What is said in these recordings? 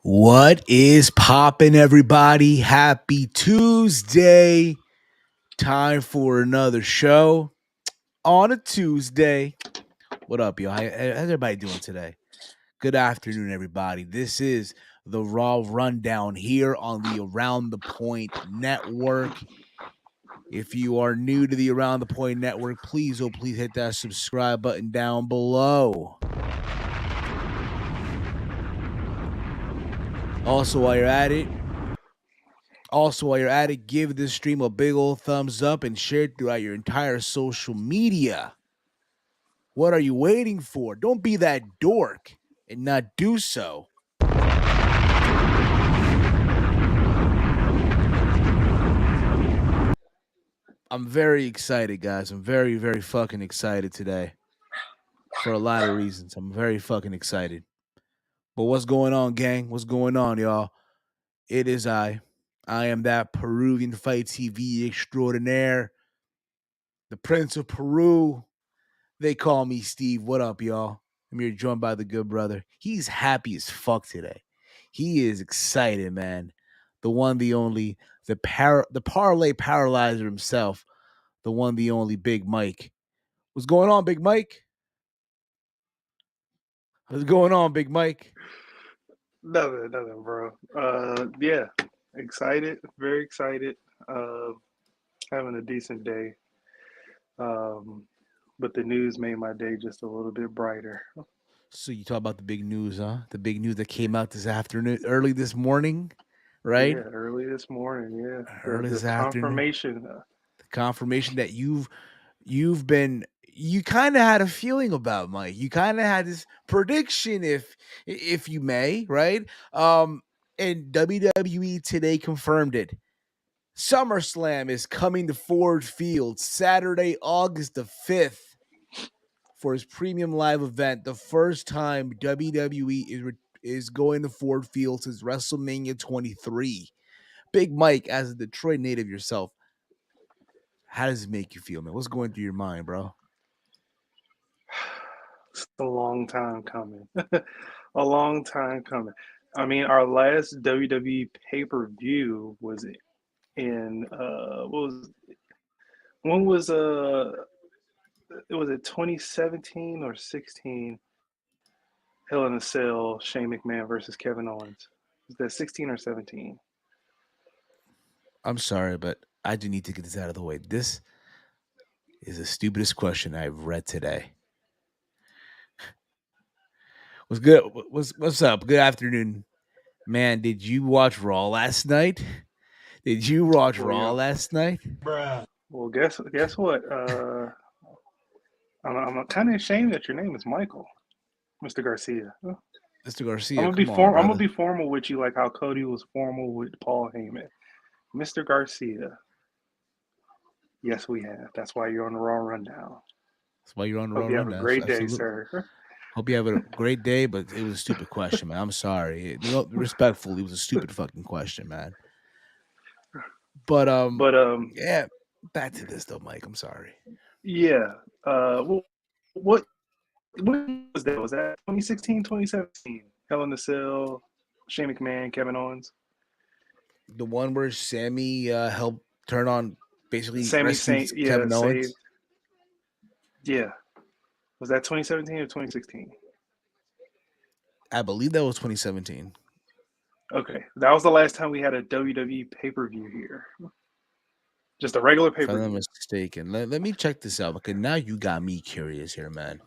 What is poppin', everybody? Happy Tuesday. Time for another show on a Tuesday. What up, y'all? How's everybody doing today? Good afternoon, everybody. This is the Raw Rundown here on the Around the Point Network. If you are new to the Around the Point Network, please hit that subscribe button down below. Also, while you're at it, give this stream a big old thumbs up and share it throughout your entire social media. What are you waiting for? Don't be that dork and not do so. I'm very excited, guys. I'm very, very fucking excited today for a lot of reasons. I'm very fucking excited. But what's going on, gang? What's going on, y'all? It is I am that Peruvian Fight TV extraordinaire, the Prince of Peru. They call me Steve. What up, y'all? I'm here joined by the good brother. He's happy as fuck today. He is excited, man. The one, the only, the parlay paralyzer himself, the one, the only Big Mike. What's going on, Big Mike? What's going on, Big Mike? Nothing, bro. Yeah, excited, very excited. Having a decent day. But the news made my day just a little bit brighter. So you talk about the big news, huh? The big news that came out this afternoon, early this morning, right? Yeah, early this morning. Yeah, Early the this afternoon. confirmation. The confirmation that you kind of had a feeling about, Mike. You kind of had this prediction, if you may, right? And WWE today confirmed it. SummerSlam is coming to Ford Field Saturday, August the 5th for his premium live event. The first time WWE is going to Ford Field since WrestleMania 23. Big Mike, as a Detroit native yourself, how does it make you feel, man? What's going through your mind, bro? It's a long time coming. A long time coming. I mean, our last WWE pay-per-view was in when was it was it 2017 or 16? Hell in a Cell, Shane McMahon versus Kevin Owens. Is that 16 or 17? I'm sorry, but I do need to get this out of the way. This is the stupidest question I've read today. What's good? What's up? Good afternoon, man. Did you watch Raw last night? Did you watch Raw last night? Bruh. Well, guess what? I'm kind of ashamed that your name is Michael, Mr. Garcia. Mr. Garcia, come on, brother. I'm gonna be formal with you, like how Cody was formal with Paul Heyman. Mr. Garcia. Yes, we have. That's why you're on the Raw Rundown. That's why you're on the Raw Hope you Rundown. have a great day, Absolutely. sir. Hope you have a great day, but it was a stupid question, man. I'm sorry. Respectfully, it was a stupid fucking question, man. But yeah. Back to this though, Mike. I'm sorry. Yeah. What was that? Was that 2016, 2017? Hell in a Cell, Shane McMahon, Kevin Owens. The one where Sammy helped turn on basically Sammy rescued Kevin Owens. saved. Yeah. Was that 2017 or 2016? I believe that was 2017. Okay. That was the last time we had a WWE pay-per-view here. Just a regular pay-per-view. If I'm not mistaken. Let me check this out, because now you got me curious here, man.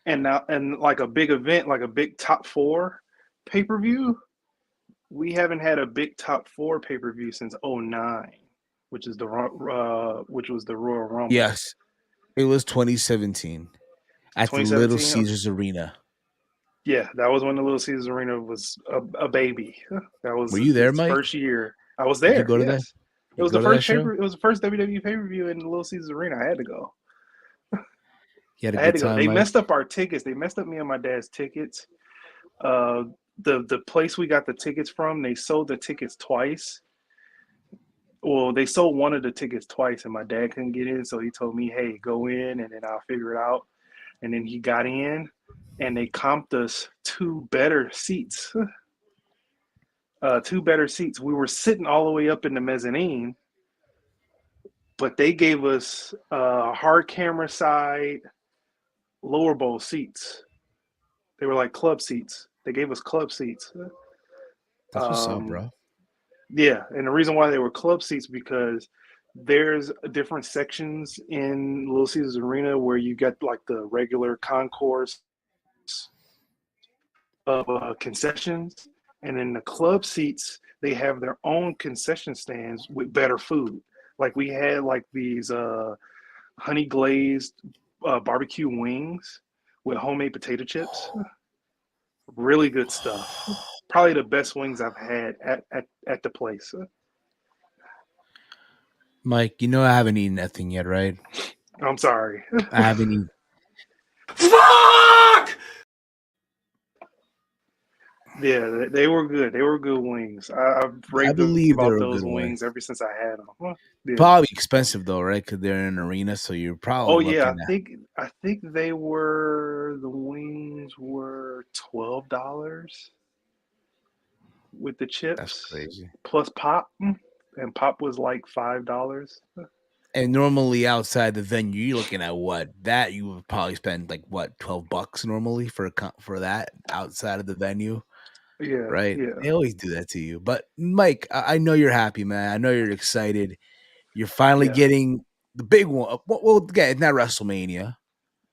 And like a big event, like a big top 4 pay-per-view, we haven't had a big top 4 pay-per-view since 2009, which was the Royal Rumble. Yes. It was 2017 at the Little Caesars Arena. Yeah, that was when the Little Caesars Arena was a baby. That was Were you there, Mike? First year. I was there. Did you go to that? It was the first it was the first WWE pay-per-view in the Little Caesars Arena. I had to go. You had a I had good to go. time, They Mike? messed up our tickets. They messed up me and my dad's tickets. The place we got the tickets from, they sold the tickets twice. Well, they sold one of the tickets twice, and my dad couldn't get in, so he told me, "Hey, go in, and then I'll figure it out." And then he got in, and they comped us 2 better seats. two better seats. We were sitting all the way up in the mezzanine, but they gave us hard camera side lower bowl seats. They were like club seats. They gave us club seats. That's what's up, Um, bro. yeah, and the reason why they were club seats because there's different sections in Little Caesars Arena where you get like the regular concourse of concessions, and in the club seats they have their own concession stands with better food. Like we had like these honey glazed barbecue wings with homemade potato chips. Really good stuff. Probably the best wings I've had at the place. Mike, you know I haven't eaten that thing yet, right? I'm sorry. I haven't eaten. Fuck! Yeah, they were good. They were good wings. I've I raved believe about they're a those good wings wings. ever since I had them. Yeah. Probably expensive though, right? Because they're in an arena, so you're probably Oh yeah, looking I at. think I think they were the wings were $12 with the That's chips crazy. plus pop, and pop was like $5. And normally outside the venue, you're looking at what that you would probably spend like what $12 normally for that outside of the venue, Yeah, right? yeah, They always do that to you. But Mike, I know you're happy, man. I know you're excited. You're finally yeah. getting the big one. Well, again, it's not WrestleMania. It's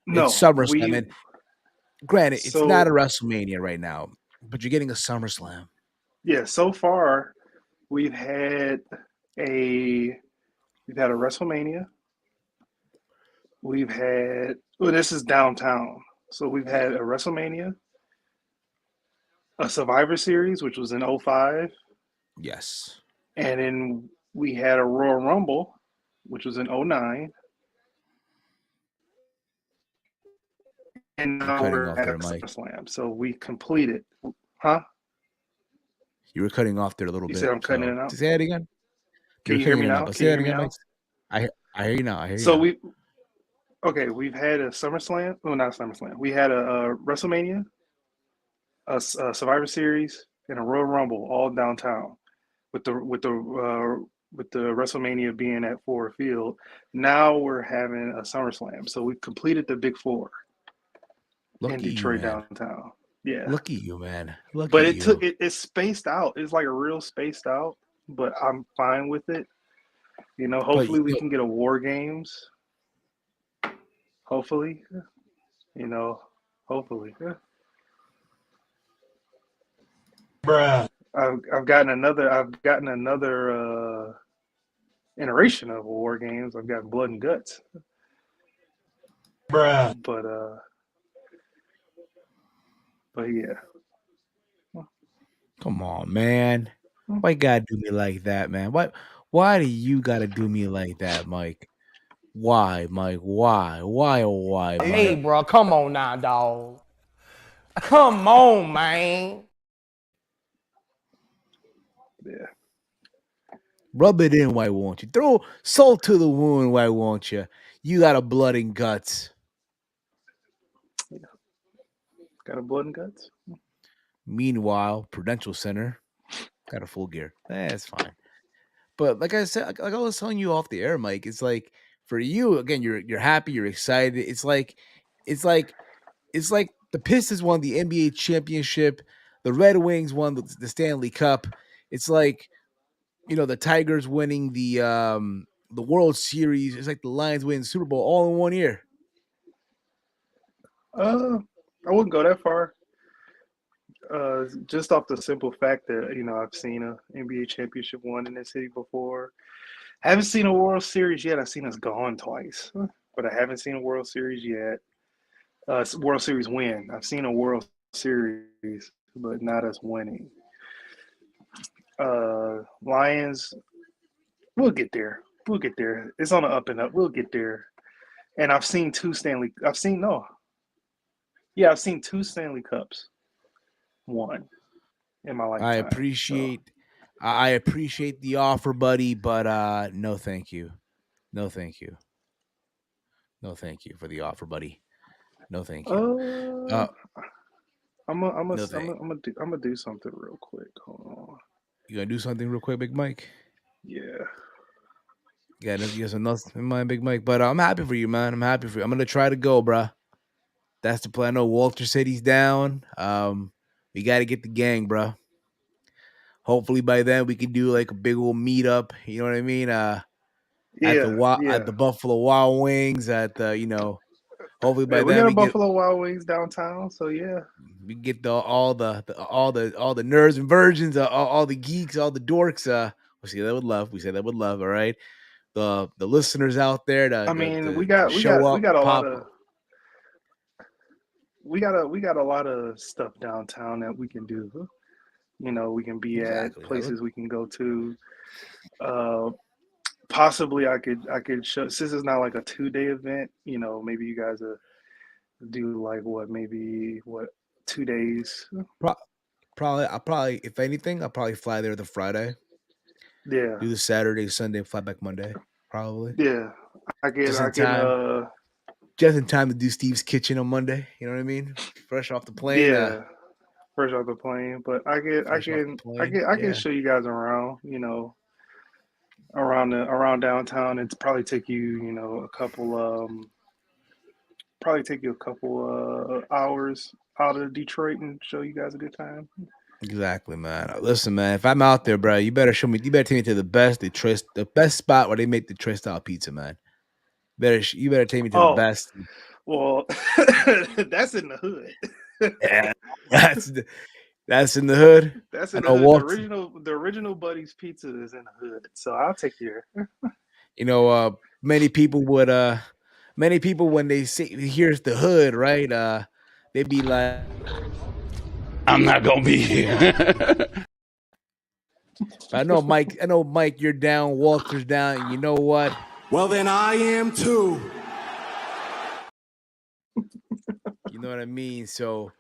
No, SummerSlam. And granted, it's not a so WrestleMania right now, but you're getting a SummerSlam. yeah, so far we've had a we've had a WrestleMania. We've had well, this is downtown. So we've had a WrestleMania, a Survivor Series, which was in '05, Yes. and then we had a Royal Rumble, which was in '09, and You're now cutting we're off at a there, Mike. SummerSlam. So we completed. Huh? You were cutting off there a little You said bit. I'm cutting So it out. say that again. You Can were you hear cutting me in and out, now? but Can say you that hear me again, Mike. now? I hear you now. I hear you So now. we okay. We've had a SummerSlam. Well, not a SummerSlam. We had a WrestleMania, a Survivor Series, and a Royal Rumble all downtown. With the WrestleMania being at Ford Field, now we're having a SummerSlam. So we completed the Big Four in Lucky you, Detroit man. downtown. Yeah, Lucky you, man. Lucky but it took you. it's spaced out. It's like a real spaced out, but I'm fine with it. But Hopefully we can get a War Games. Hopefully, you know, hopefully. Bruh. I've gotten another iteration of War Games. I've got Blood and Guts, Bruh. but yeah. come on, man. Why you gotta do me like that, man? Why do you gotta do me like that, Mike? Why, Mike? Why? Why, oh why, Hey, Mike? bro, come on now, dog. Come on, man. Yeah, Rub it in, why won't you? Throw salt to the wound, why won't you? You got a blood and guts. got a Blood and Guts. Meanwhile, Prudential Center got a full gear. That's fine. But like I said, like I was telling you off the air, Mike, it's like for you again, you're happy, you're excited. It's like it's like the Pistons won the NBA championship, the Red Wings won the Stanley Cup. It's like the Tigers winning the World Series. It's like the Lions winning the Super Bowl all in 1 year. I wouldn't go that far. Just off the simple fact that I've seen a NBA championship won in this city before. I haven't seen a World Series yet. I've seen us gone twice, but I haven't seen a World Series yet. World Series win. I've seen a World Series, but not us winning. Lions, we'll get there. We'll get there. It's on the up and up. We'll get there. And I've seen two Stanley. I've seen no. Yeah, I've seen two Stanley Cups won in my I lifetime. So, appreciate I appreciate the offer, buddy, but no thank you. No thank you. No thank you for the offer, buddy. No thank you. uh, Uh I'm gonna no thank do something real quick. Hold on. You gonna do something real quick, Big Mike? Yeah. Yeah, you got some nothing in mind, Big Mike. But I'm happy for you, man. I'm happy for you. I'm gonna try to go, bruh. That's the plan. I know Walter said he's down. We got to get the gang, bruh. Hopefully by then we can do like a big old meetup. You know what I mean? At Yeah. at the Buffalo Wild Wings. At the hopefully Yeah, by we then got a Buffalo Wild Wings downtown, so yeah. we get all the nerds and virgins, all the geeks, all the dorks. We say that would love. We say that would love. All right, the listeners out there I to mean, show we up, got a lot pop. of we got a lot of stuff downtown that we can do. You know, we can be at Exactly. places we can go to. Uh, Possibly I could show, since it's not like a 2 day event. You know, maybe you guys do like what 2 days. Probably if anything, I'll probably fly there the Friday, Yeah, do the Saturday, Sunday, fly back Monday. Probably yeah. just I in can time. Just in time to do Steve's Kitchen on Monday. You know what I mean? Fresh off the plane. yeah, fresh off the plane. But Fresh off the plane. I can Yeah. show you guys around. You know, around downtown. It's probably take you, you know, a couple hours out of Detroit and show you guys a good time. Exactly, man. Listen, man. If I'm out there, bro, you better show me. You better take me to the best spot where they make the Trey style pizza, man. You better take me to the Oh, best. well, that's in the hood. Yeah, that's in the hood. That's I in the know hood. Walt. The original Buddy's Pizza is in the hood. So I'll take you there. Many people would when they see here's the hood, right? They'd be like, I'm not gonna be here. I know Mike, you're down, Walter's down, and you know what? Well, then I am too. You know what I mean? So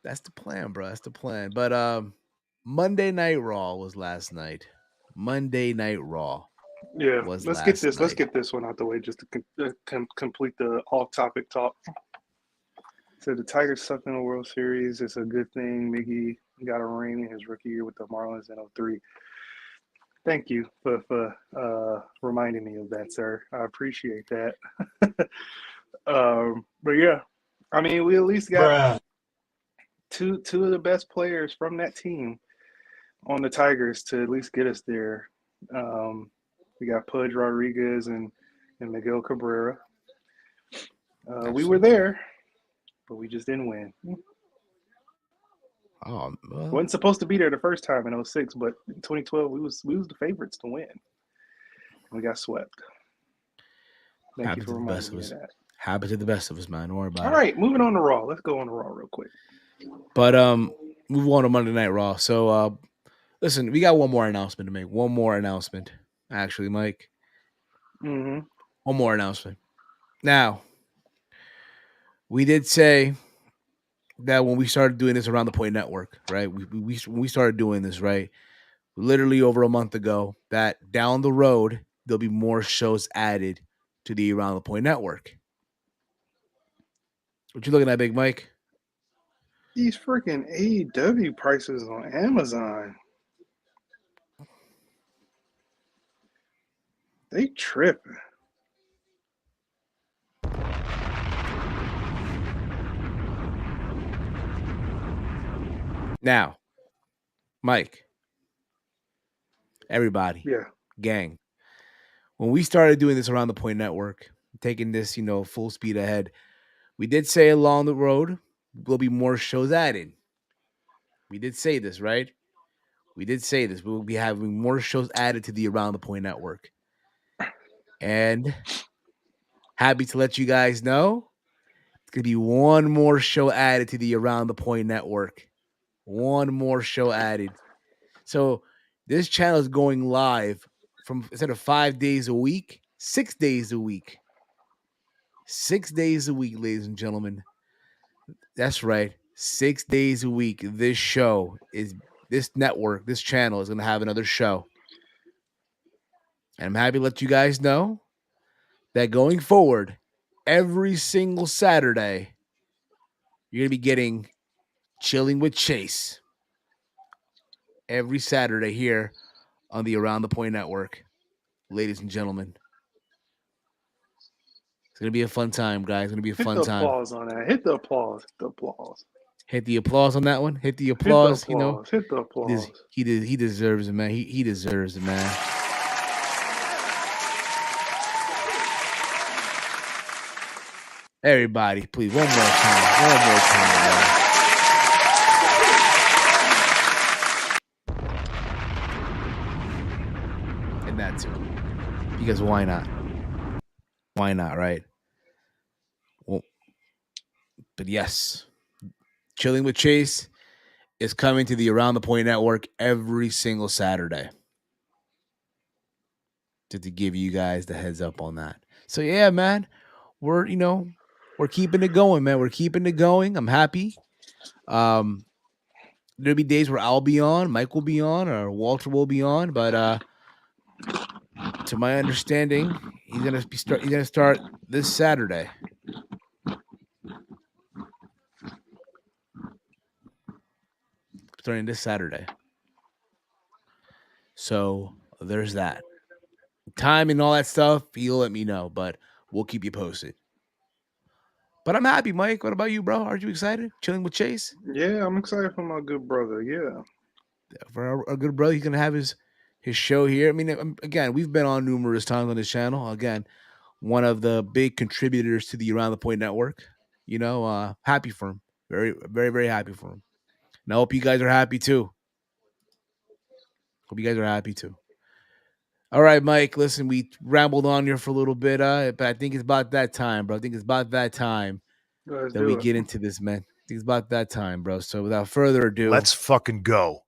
that's the plan, bro. That's the plan. But Monday Night Raw was last night. Monday Night Raw Yeah, was let's get last this. Let's night. get this one out the way just to complete the off-topic talk. So the Tigers sucked in the World Series. It's a good thing. Miggy got a ring in his rookie year with the Marlins in 03. Thank you for reminding me of that, sir. I appreciate that. But yeah, I mean, we at least got Bruh. two of the best players from that team on the Tigers to at least get us there. We got Pudge Rodriguez and Miguel Cabrera. We were there, but we just didn't win. Oh, well, Wasn't supposed to be there the first time in 06, but in 2012 we was the favorites to win. We got swept. Thank you happened for to the best reminding of me us. of that. Happened to the best of us, man. Don't worry about All it. right, moving on to Raw. Let's go on to Raw real quick. But move on to Monday Night Raw. So listen, we got one more announcement to make. One more announcement, actually, Mike. Mm-hmm. One more announcement. Now, we did say that when we started doing this around the Point Network, right? When we started doing this, right? Literally over a month ago, that down the road there'll be more shows added to the Around the Point Network. What you looking at, Big Mike? These freaking AEW prices on Amazon. They tripping. Now, Mike, everybody, Yeah. gang, when we started doing this Around the Point Network, taking this, full speed ahead, we did say along the road there'll be more shows added. We did say this, right? We did say this. We will be having more shows added to the Around the Point Network. And happy to let you guys know, it's going to be one more show added to the Around the Point Network. One more show added. So this channel is going live from, instead of 5 days a week, 6 days a week. 6 days a week, ladies and gentlemen. That's right. 6 days a week. This network, this channel is going to have another show. And I'm happy to let you guys know that going forward, every single Saturday, you're going to be getting Chilling with Chase. every Saturday here on the Around the Point Network, ladies and gentlemen. It's gonna be a fun time, guys. It's gonna be a Hit fun the time. applause on that. Hit the applause. Hit the applause. Hit the applause on that one. Hit the Hit the applause. You know, applause. Hit the applause. he deserves it, man. He deserves it, man. Everybody, please, one more time. One more time, man. And that too. Because why not? Why not, right? Well, but yes, Chilling with Chase is coming to the Around the Point Network every single Saturday. Just to give you guys the heads up on that. So yeah, man, we're keeping it going, man. We're keeping it going. I'm happy. There'll be days where I'll be on, Mike will be on, or Walter will be on, but to my understanding, he's gonna start this Saturday. Starting this Saturday. So there's that. Time and all that stuff, he'll let me know, but we'll keep you posted. But I'm happy, Mike. What about you, bro? Aren't you excited? Chilling with Chase? Yeah, I'm excited for my good brother. Yeah. For our good brother, he's gonna have his show here. I mean, again, we've been on numerous times on this channel. Again, one of the big contributors to the Around the Point Network. Happy for him. Very, very, very happy for him. And I hope you guys are happy too. Hope you guys are happy too. All right, Mike. Listen, we rambled on here for a little bit, but I think it's about that time, bro. I think it's about that time Let's that do we it. get into this, man. I think it's about that time, bro. So without further ado, Let's fucking go.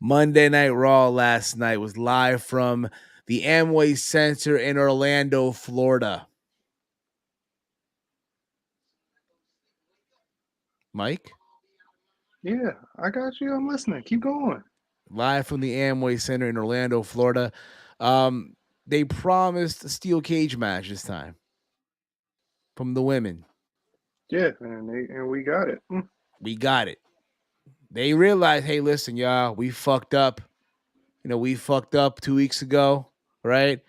Monday Night Raw last night was live from the Amway Center in Orlando, Florida. Mike? Yeah, I got you. I'm listening. Keep going. Live from the Amway Center in Orlando, Florida. They promised a steel cage match this time from the women. Yeah, and we got it. We got it. They realized, hey, listen, y'all, we fucked up. We fucked up 2 weeks ago, right?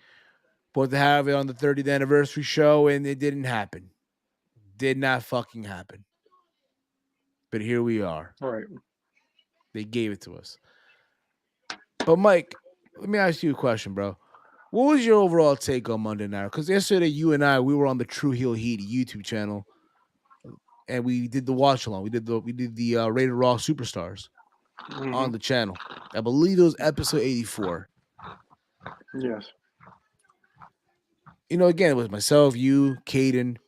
Supposed to have it on the 30th anniversary show, and it didn't happen. Did not fucking happen. But here we are. Right. They gave it to us. But Mike, let me ask you a question, bro. What was your overall take on Monday Night? Because yesterday, you and I, we were on the True Heel Heat YouTube channel, and we did the watch along. We did the Rated Raw Superstars on the channel. I believe it was episode 84. Yes. Again, it was myself, you, Caden.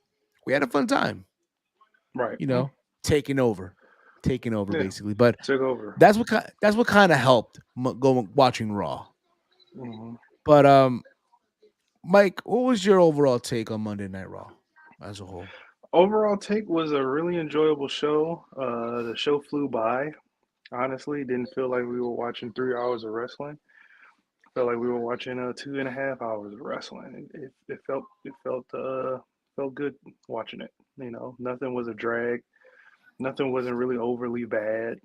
We had a fun time. Right. Taking over basically. But took over. that's what kind of helped going watching Raw. Mm-hmm. But Mike, what was your overall take on Monday Night Raw as a whole? Overall take was a really enjoyable show. The show flew by. Honestly, didn't feel like we were watching 3 hours of wrestling. Felt like we were watching 2.5 hours of wrestling. It felt good watching it. Nothing was a drag. Nothing wasn't really overly bad.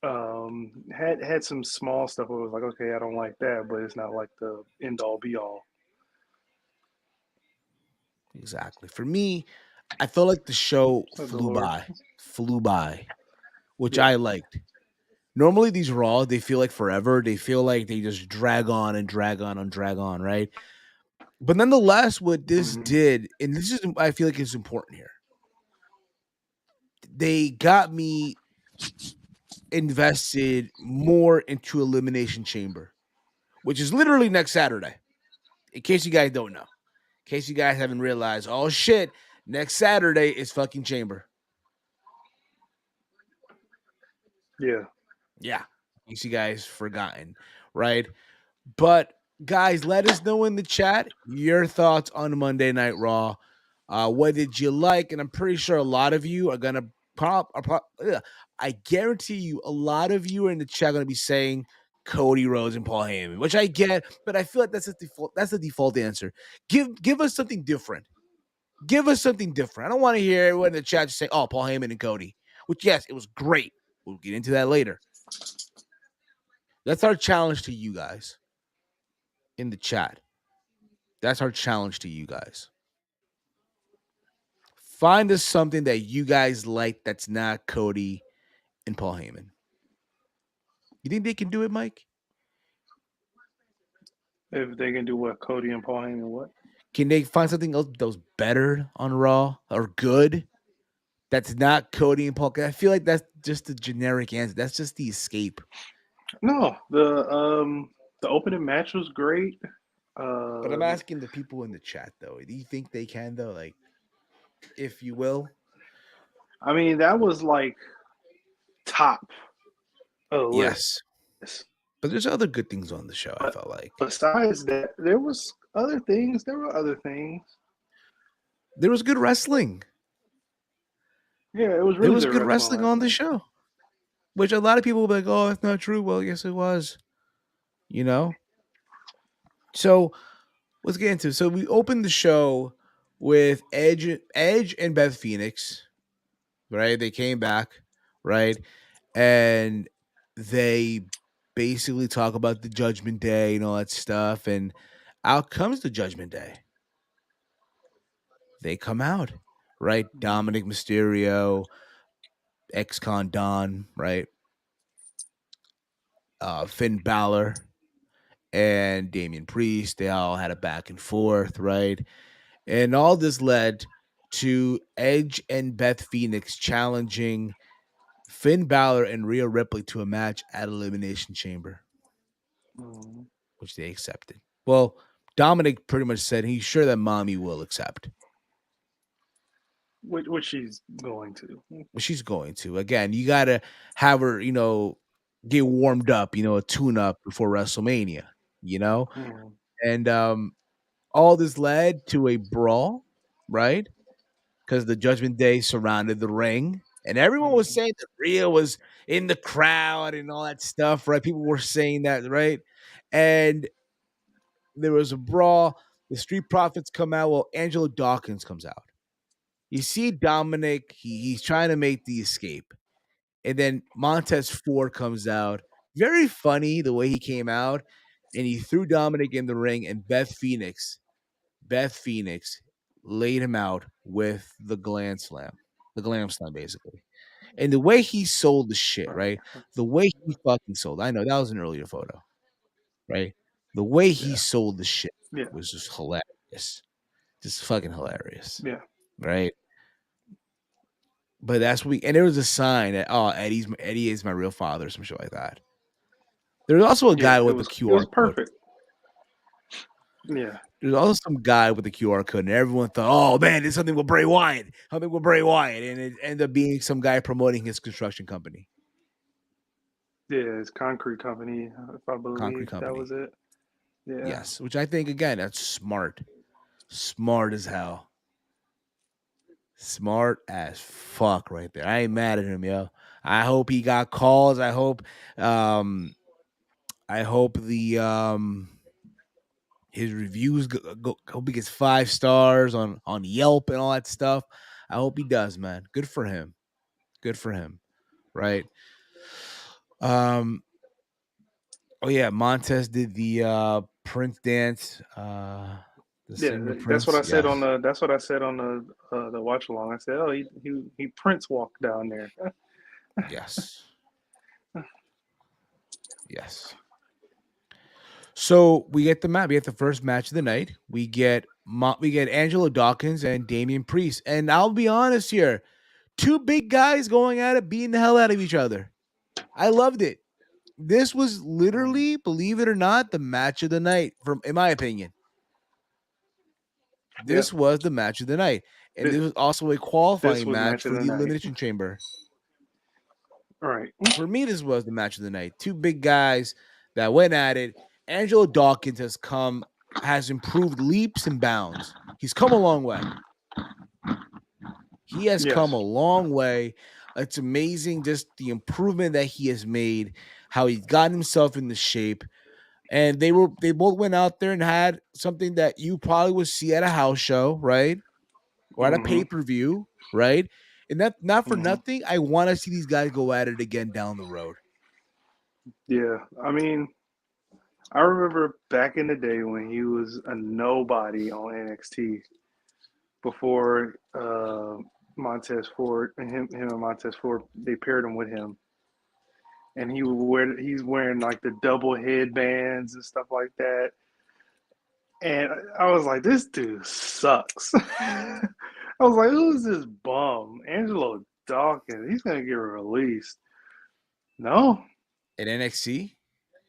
Had some small stuff where it was like, okay, I don't like that, but it's not like the end all be all. Exactly. For me, I felt like the show Oh, flew by, which I liked. Normally these Raw, they feel like forever. They feel like they just drag on and drag on and drag on, right? But nonetheless, what this did, and this is, I feel like it's important here. They got me invested more into Elimination Chamber, which is literally next Saturday. In case you guys don't know. In case you guys haven't realized, oh shit, next Saturday is fucking Chamber. Yeah. Yeah. In case you guys forgotten, right? But guys, let us know in the chat your thoughts on Monday Night Raw. What did you like? And I'm pretty sure a lot of you are gonna I guarantee you, a lot of you are in the chat going to be saying Cody Rhodes and Paul Heyman, which I get, but I feel like that's the default. That's the default answer. Give us something different. Give us something different. I don't want to hear everyone in the chat just say, "Oh, Paul Heyman and Cody," which yes, it was great. We'll get into that later. That's our challenge to you guys in the chat. That's our challenge to you guys. Find us something that you guys like that's not Cody and Paul Heyman. You think they can do it, Mike? If they can do what, Cody and Paul Heyman, what? Can they find something else that was better on Raw or good that's not Cody and Paul? 'Cause I feel like that's just the generic answer. That's just the escape. No, the opening match was great. But I'm asking the people in the chat though. Do you think they can though? Like, if you will. I mean, that was like top of the list. Yes. But there's other good things on the show, I felt like. Besides that, there was other things. There were other things. There was good wrestling. Yeah, it was really There was good wrestling on the show. Which a lot of people will be like, oh, that's not true. Well, yes, it was. You know? So let's get into it. So we opened the show with Edge and Beth Phoenix, right? They came back, right? And they basically talk about the Judgment Day and all that stuff. And out comes the Judgment Day. They come out, right? Dominic Mysterio, ex-con Don, right? Finn Balor and Damian Priest, they all had a back and forth, right? And all this led to Edge and Beth Phoenix challenging Finn Balor and Rhea Ripley to a match at Elimination Chamber, which they accepted. Well, Dominic pretty much said he's sure that Mommy will accept. Which she's going to. She's going to. Again, you got to have her, get warmed up, a tune-up before WrestleMania, And all this led to a brawl, right? Because the Judgment Day surrounded the ring. And everyone was saying that Rhea was in the crowd and all that stuff, right? People were saying that, right? And there was a brawl. The Street Profits come out. Well, Angelo Dawkins comes out. You see Dominic, he's trying to make the escape. And then Montez Ford comes out. Very funny the way he came out. And he threw Dominic in the ring. And Beth Phoenix laid him out with the glam slam, basically. And the way he sold the shit, right? The way he fucking sold. I know that was an earlier photo, right? The way he sold the shit was just hilarious. Just fucking hilarious. Yeah. Right? But and there was a sign that Eddie is my real father, some shit like that. There's also a guy with the QR code. It was perfect. Yeah. There's also some guy with the QR code, and everyone thought, oh man, there's something with Bray Wyatt. And it ended up being some guy promoting his construction company. Yeah, it's Concrete Company, if I believe that was it. Yeah. Yes, which I think, again, that's smart. Smart as hell. Smart as fuck right there. I ain't mad at him, yo. I hope he got calls. I hope his reviews hope he gets 5 stars on Yelp and all that stuff. I hope he does, man. Good for him. Right? Oh yeah, Montez did the Prince dance. That's what I said on the watch along. I said, oh, he Prince walked down there. Yes. So we get the match. We get the first match of the night. We get Angelo Dawkins and Damian Priest. And I'll be honest here, 2 big guys going at it, beating the hell out of each other. I loved it. This was literally, believe it or not, the match of the night, in my opinion. This was the match of the night. And this was also a qualifying match for the Elimination Chamber. All right. For me, this was the match of the night. 2 big guys that went at it. Angelo Dawkins has improved leaps and bounds. He's come a long way. He has come a long way. It's amazing just the improvement that he has made, how he's gotten himself into shape. And they both went out there and had something that you probably would see at a house show, right? Or at a pay-per-view, right? And that not for nothing, I want to see these guys go at it again down the road. Yeah, I mean, I remember back in the day when he was a nobody on NXT before Montez Ford and him and Montez Ford they paired him with him, and he's wearing like the double headbands and stuff like that, and I was like, this dude sucks. I was like, who's this bum? Angelo Dawkins? He's gonna get released. No, In NXT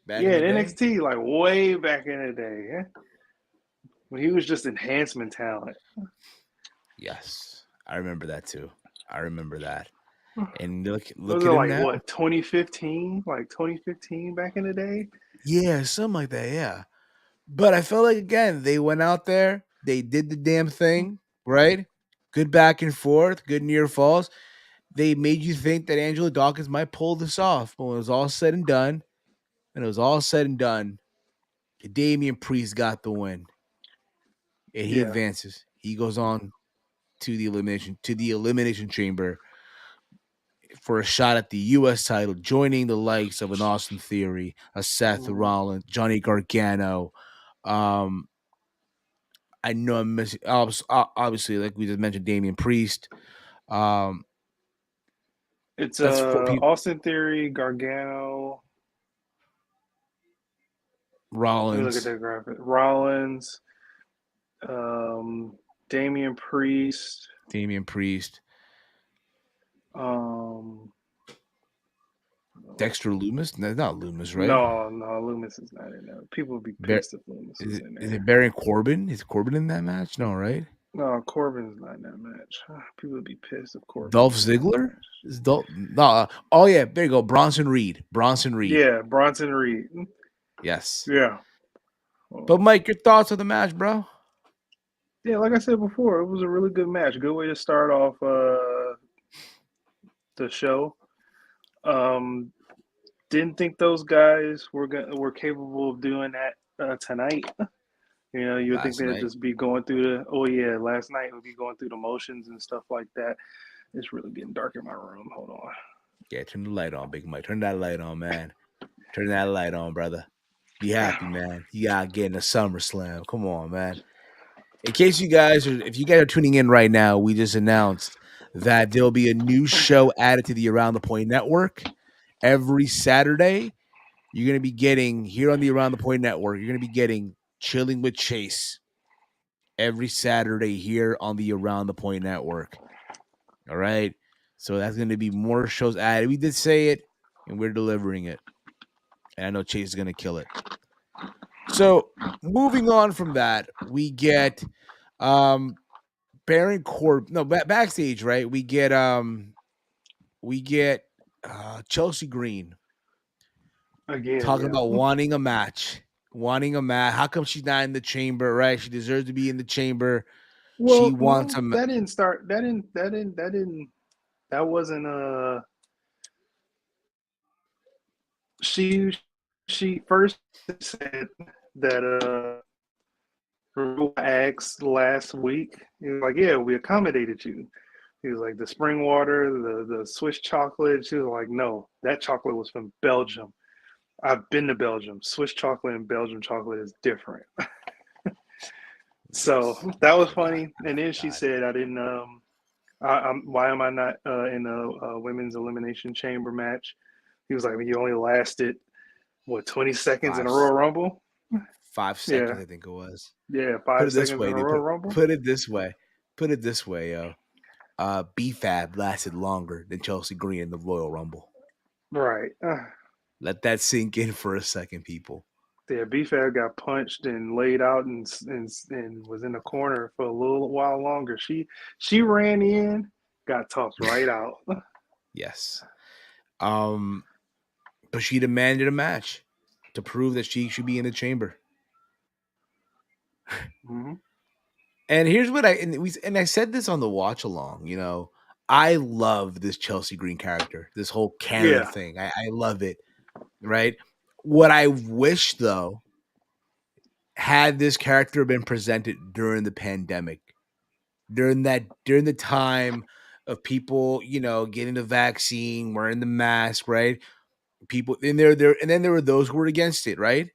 back yeah, in the in day. NXT, like way back in the day, when he was just enhancement talent. Yes, I remember that too. I remember that. And Was look it at him like now. what 2015? Like 2015 back in the day? Yeah, something like that. Yeah. But I felt like again, they went out there, they did the damn thing, right? Good back and forth, good near falls. They made you think that Angela Dawkins might pull this off. But when it was all said and done, Damian Priest got the win. And he Yeah. advances. He goes on to the elimination chamber for a shot at the US title, joining the likes of an Austin Theory, a Seth Rollins, Johnny Gargano. Um, I know I'm missing obviously, like we just mentioned, Damian Priest. Um, It's that's four people. Austin Theory, Gargano. Let me look at Rollins, that graphic. Rollins, um, Damian Priest, Damian Priest, um, Dexter Loomis. No, not Loomis, right? no, Loomis is not in there. People would be Bar- pissed if Loomis was in is it there. Baron Corbin? Is Corbin in that match? No, right? No, Corbin's not in that match. People would be pissed if Corbin Dolph was in that Ziggler? match. Is Dolph? No. Oh yeah, there you go. Bronson Reed. Bronson Reed. Yeah, Bronson Reed. Yes. Yeah. But Mike, your thoughts on the match, bro? Yeah, like I said before, it was a really good match. Good way to start off the show. Um, didn't think those guys were capable of doing that tonight. You know, you would think Last they'd night. just be going through last night would be going through the motions and stuff like that. It's really getting dark in my room. Hold on. Yeah, turn the light on, Big Mike. Turn that light on, man. Turn that light on, brother. Be happy, man. You gotta get in a SummerSlam. Come on, man. In case if you guys are tuning in right now, we just announced that there'll be a new show added to the Around the Point Network every Saturday. You're gonna be getting here on the Around the Point Network. You're gonna be getting Chilling with Chase every Saturday here on the Around the Point Network. All right. So that's going to be more shows added. We did say it, and we're delivering it. And I know Chase is going to kill it. So moving on from that, we get Baron Corbin. No, backstage, right? We get Chelsea Green Again, talking yeah. about wanting a match. Wanting a match. How come she's not in the chamber, right? She deserves to be in the chamber. She Well, wants no, a match. that didn't start. That wasn't she she first said that asked last week. He was like, "Yeah, we accommodated you." He was like, "The spring water, the Swiss chocolate." She was like, "No, that chocolate was from Belgium. I've been to Belgium. Swiss chocolate and Belgian chocolate is different." So Yes. that was Forgot. funny. And then she Forgot. said, "I didn't. Why am I not in a women's elimination chamber match?" He was like, "You only lasted what 20 seconds in a Five Royal Rumble." 5 seconds, Yeah, I think it was. yeah, Put 5 it this seconds in way, a dude. Royal Rumble. Put it this way. Put it this way, yo. BFAB lasted longer than Chelsea Green in the Royal Rumble. Right. Let that sink in for a second, people. Yeah, B-Fab got punched and laid out and was in the corner for a little while longer. She ran in, got tossed right out. Yes. But she demanded a match to prove that she should be in the chamber. Mm-hmm. And here's what I said this on the watch along, I love this Chelsea Green character, this whole Karen Yeah, thing. I love it, right? What I wish though, had this character been presented during the pandemic, during the time of people, getting the vaccine, wearing the mask, right? people and then there were those who were against it, right?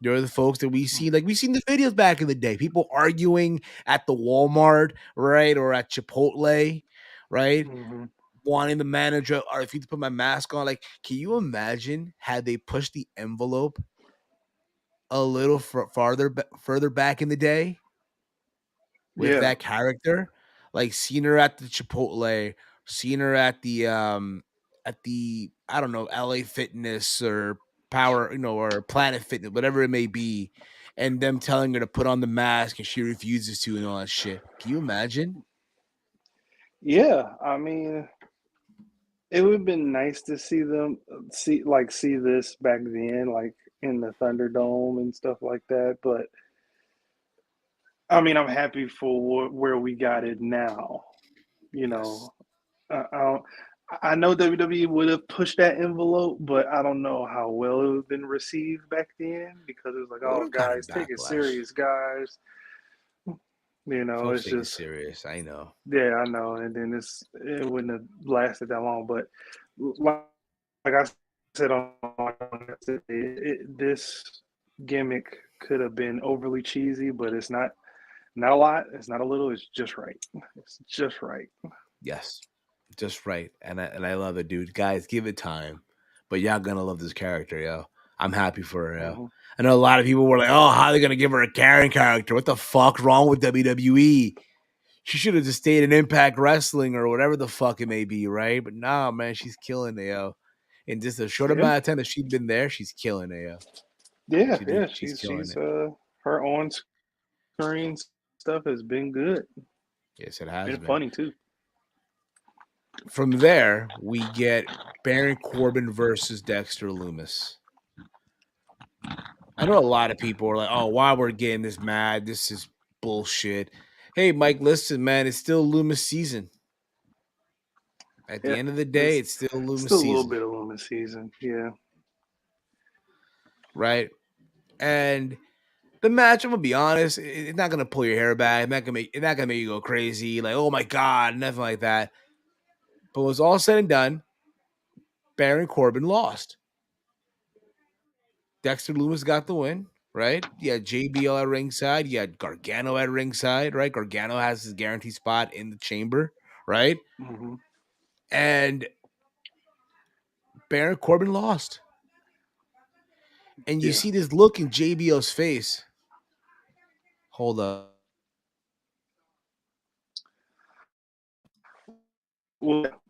There are the folks that we see, like we seen the videos back in the day, people arguing at the Walmart, right, or at Chipotle, right, Mm-hmm. wanting the manager, or if you put my mask on, like, can you imagine had they pushed the envelope a little further back in the day with Yeah. that character, like seeing her at the Chipotle, seeing her at the I don't know, LA Fitness or Power, or Planet Fitness, whatever it may be, and them telling her to put on the mask and she refuses to and all that shit. Can you imagine? Yeah. I mean, it would have been nice to see them see this back then, like in the Thunderdome and stuff like that. But I mean, I'm happy for where we got it now. You Yes. know, I don't. I know WWE would have pushed that envelope, but I don't know how well it would have been received back then because it was like, It would "Oh, have gotten guys, take it backlash. serious, guys." Folks It's take it just, serious. I know. yeah, I know. And then it wouldn't have lasted that long. But like I said this gimmick could have been overly cheesy, but it's not a lot. It's not a little. It's just right. It's just right. Yes. Just right. And I love it, dude. Guys, give it time. But y'all gonna love this character, yo. I'm happy for her, yo. Mm-hmm. I know a lot of people were like, "Oh, how are they gonna give her a Karen character? What the fuck's wrong with WWE? She should have just stayed in Impact Wrestling or whatever the fuck it may be, right?" But nah, man, she's killing it, yo. In just a short Yeah, amount of time that she's been there, she's killing it, yo. yeah. She's killing She's it. her on screen stuff has been good. Yes, it has Been been. funny too. From there, we get Baron Corbin versus Dexter Loomis. I know a lot of people are like, "Oh, why we're getting this mad? This is bullshit." Hey, Mike, listen, man, it's still Loomis season. At the Yeah, end of the day, it's it's still Loomis still a little season, bit of Lumen season. Yeah, right? And the match, I'm gonna be honest, it's not gonna pull your hair back. It's not gonna make you go crazy, like, "Oh my god," nothing like that. But when it was all said and done, Baron Corbin lost. Dexter Loomis got the win, right? You had JBL at ringside. You had Gargano at ringside, right? Gargano has his guaranteed spot in the chamber, right? mm-hmm. And Baron Corbin lost. And you Yeah. see this look in JBL's face. Hold up. Well,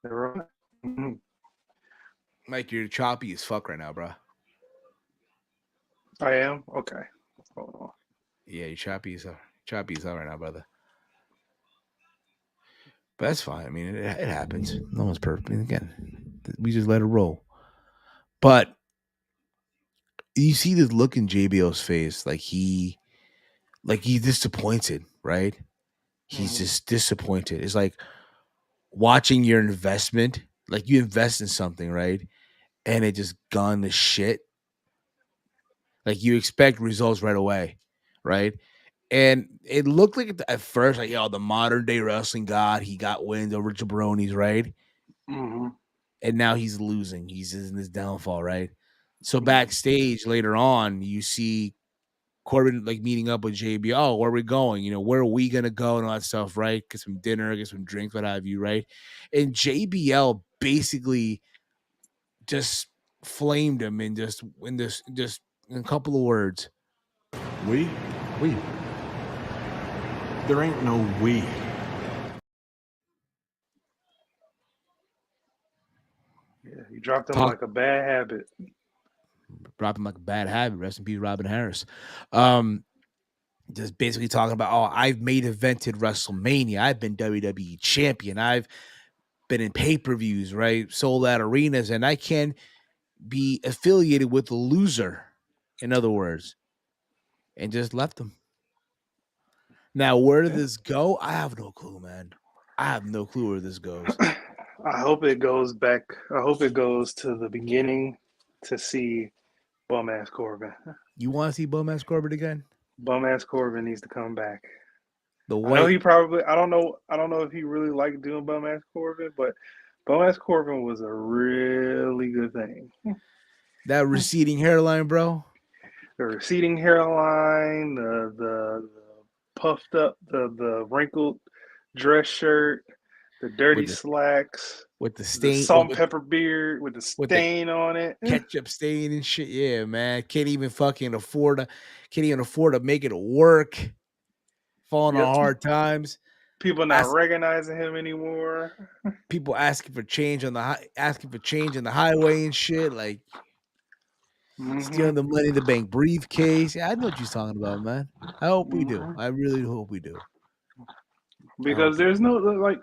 they're right. Mhm. Mike, you're choppy as fuck right now, bro. I am okay. Hold on. Yeah, you're choppy as hell right now, brother. But that's fine. I mean, it happens. No one's perfect. And again, we just let it roll. But you see this look in JBL's face, like he's disappointed, right? He's Mm-hmm. just disappointed. It's like watching your investment, like you invest in something, right? And it just gone to shit. Like you expect results right away, right? And it looked like at first, like, the modern day wrestling god, he got wins over jabronis, right? Mm-hmm. And now he's losing. He's in his downfall, right? So Mm-hmm. backstage later on, you see Corbin like meeting up with JB. "Oh, where are we going? Where are we gonna go and all that stuff, right? Get some dinner, get some drinks, what have you, right?" And JBL basically just flamed him in just in a couple of words. We? We. There ain't no we. Yeah, you dropped them Talk like a bad habit. Dropped him like a bad habit. Rest in peace, Robin Harris. Just basically talking about, "Oh, I've made evented WrestleMania. I've been WWE champion. I've been in pay-per-views, right? Sold out arenas, and I can't be affiliated with a loser," in other words, and just left him. Now, where did Yeah. this go? I have no clue, man. I have no clue where this goes. I hope it goes back. I hope it goes to the beginning to see bum ass Corbin. You want to see Bum Ass Corbin again? Bum ass Corbin needs to come back. The I know white he probably. I don't know. I don't know if he really liked doing bum ass Corbin, but Boaz Corbin was a really good thing. That receding hairline, bro. The receding hairline, the puffed up, the wrinkled dress shirt, the dirty With the slacks, with the the stain, salt and pepper beard with the with the stain on it. ketchup stain and shit. Yeah, man. Can't even afford to make it work. Falling on Yep. hard times. People not recognizing him anymore. People asking for change on the highway and shit. Like stealing the money in the bank briefcase. Yeah, I know what you're talking about, man. I hope we do. I really hope we do. Because there's no like.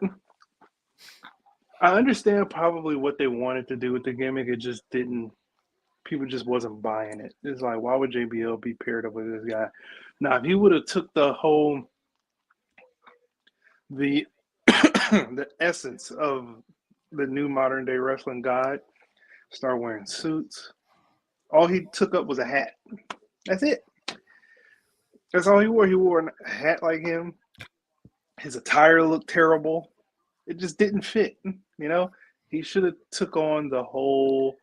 I understand probably what they wanted to do with the gimmick. It just didn't. People just wasn't buying it. It's like, why would JBL be paired up with this guy? Now, if he would have took the the essence of the new modern day wrestling god, start wearing suits. All he took up was a hat. That's it. That's all he wore. He wore a hat like him. His attire looked terrible. It just didn't fit. You know, he should have took on the whole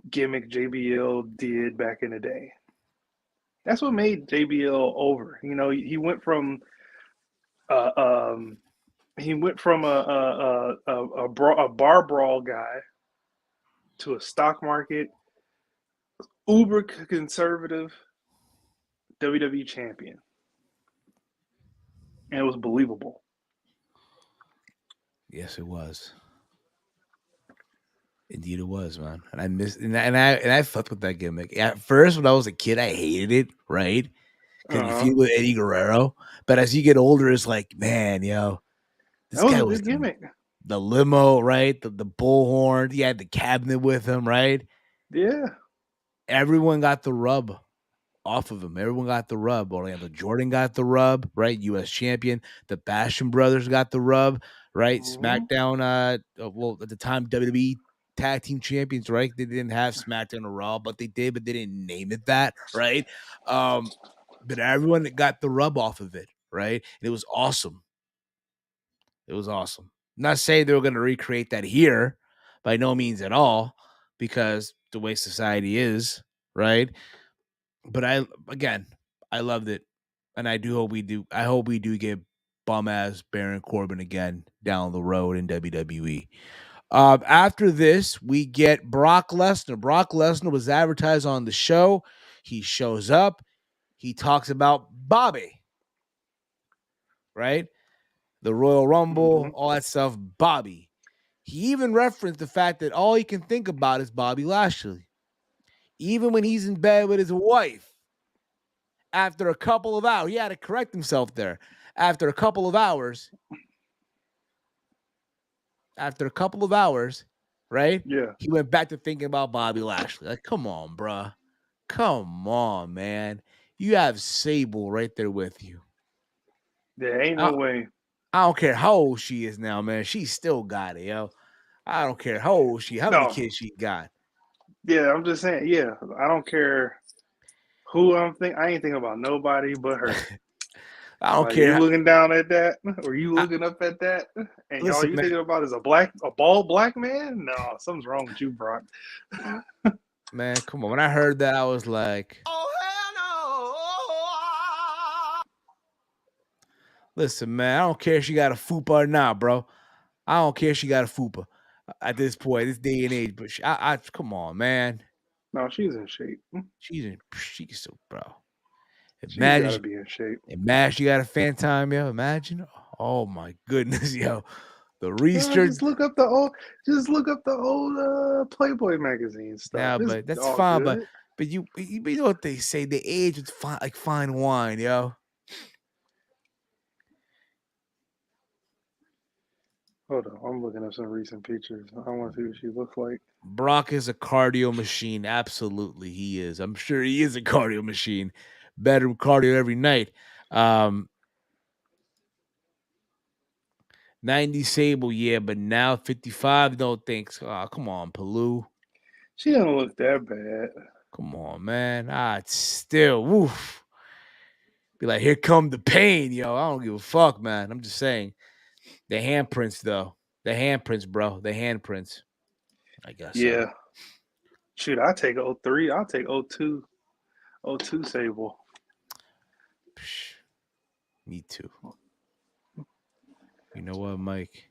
gimmick JBL did back in the day. That's what made JBL over. You know, he went from a bar brawl guy to a stock market uber conservative WWE champion, and it was believable. Yes, it was. Indeed, it was, man. And I missed, and I fucked with that gimmick. At first, when I was a kid, I hated it, right? Because you feel with Eddie Guerrero, but as you get older, it's like, man, this guy was a good gimmick. The limo, right? The bullhorn. He had the cabinet with him, right? Yeah. Everyone got the rub off of him. Everyone got the rub. Orlando Jordan got the rub, right? U.S. champion. The Basham brothers got the rub, right? SmackDown, well, at the time, WWE tag team champions, right? They didn't have SmackDown or Raw, but they did, but they didn't name it that, right? But everyone got the rub off of it, right? And it was awesome. It was awesome. I'm not saying they were going to recreate that here, by no means at all, because the way society is, right? But I loved it, and I do hope we do. I hope we do get bum ass Baron Corbin again down the road in WWE. After this, we get Brock Lesnar. Brock Lesnar was advertised on the show. He shows up. He talks about Bobby, right? The Royal Rumble, all that stuff. Bobby. He even referenced the fact that all he can think about is Bobby Lashley. Even when he's in bed with his wife. After a couple of hours, he had to correct himself there. After a couple of hours, right? Yeah. He went back to thinking about Bobby Lashley. Like, come on, bruh. Come on, man. You have Sable right there with you. There ain't no way. I don't care how old she is now, man. She still got it, yo. I don't care how old she, how many kids she got. Yeah, I'm just saying. Yeah, I don't care who I'm thinking. I ain't thinking about nobody but her. I don't care. You looking down at that, or you looking up at that, and all you thinking about is a bald black man? No, something's wrong with you, Brock. Man, come on. When I heard that, I was like, oh, hell no. Listen, man, I don't care if she got a fupa or not, bro. I don't care if she got a fupa at this point, this day and age. But I come on, man. No, she's in shape. She's so, bro. Imagine she gotta be in shape. Imagine she got a fan time, yo. Imagine. Oh my goodness, yo. The research. Just look up the old Playboy magazine stuff. Yeah, but that's fine. Good. But you know what they say? The age is fine, like fine wine, yo. Hold on, I'm looking at some recent pictures. I want to see what she looks like. Brock is a cardio machine. Absolutely, he is. I'm sure he is a cardio machine. Better cardio every night. 90 Sable, yeah, but now 55. No thanks. Oh, come on, Palou. She don't look that bad. Come on, man. It's still woof. Be like, here come the pain, yo. I don't give a fuck, man. I'm just saying. The handprints, though. The handprints, bro. The handprints. I guess. Yeah. Shoot, I'll take 03. I'll take 02. 02 Sable. Psh, me too. You know what, Mike?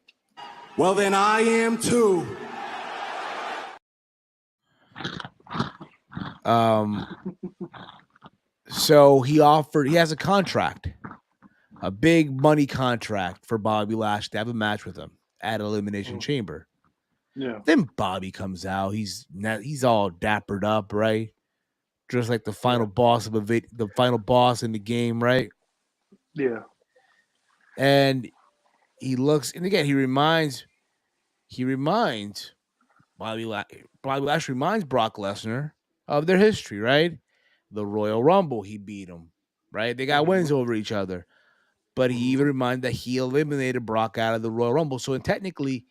Well, then I am too. So he has a contract, a big money contract for Bobby Lashley to have a match with him at Elimination Chamber. Yeah. Then Bobby comes out. He's all dappered up, right? Just like the final boss of the final boss in the game, right? Yeah. And he looks, and again, he reminds Bobby Lashley reminds Brock Lesnar of their history, right? The Royal Rumble, he beat him, right? They got wins over each other. But he even reminded that he eliminated Brock out of the Royal Rumble. So technically,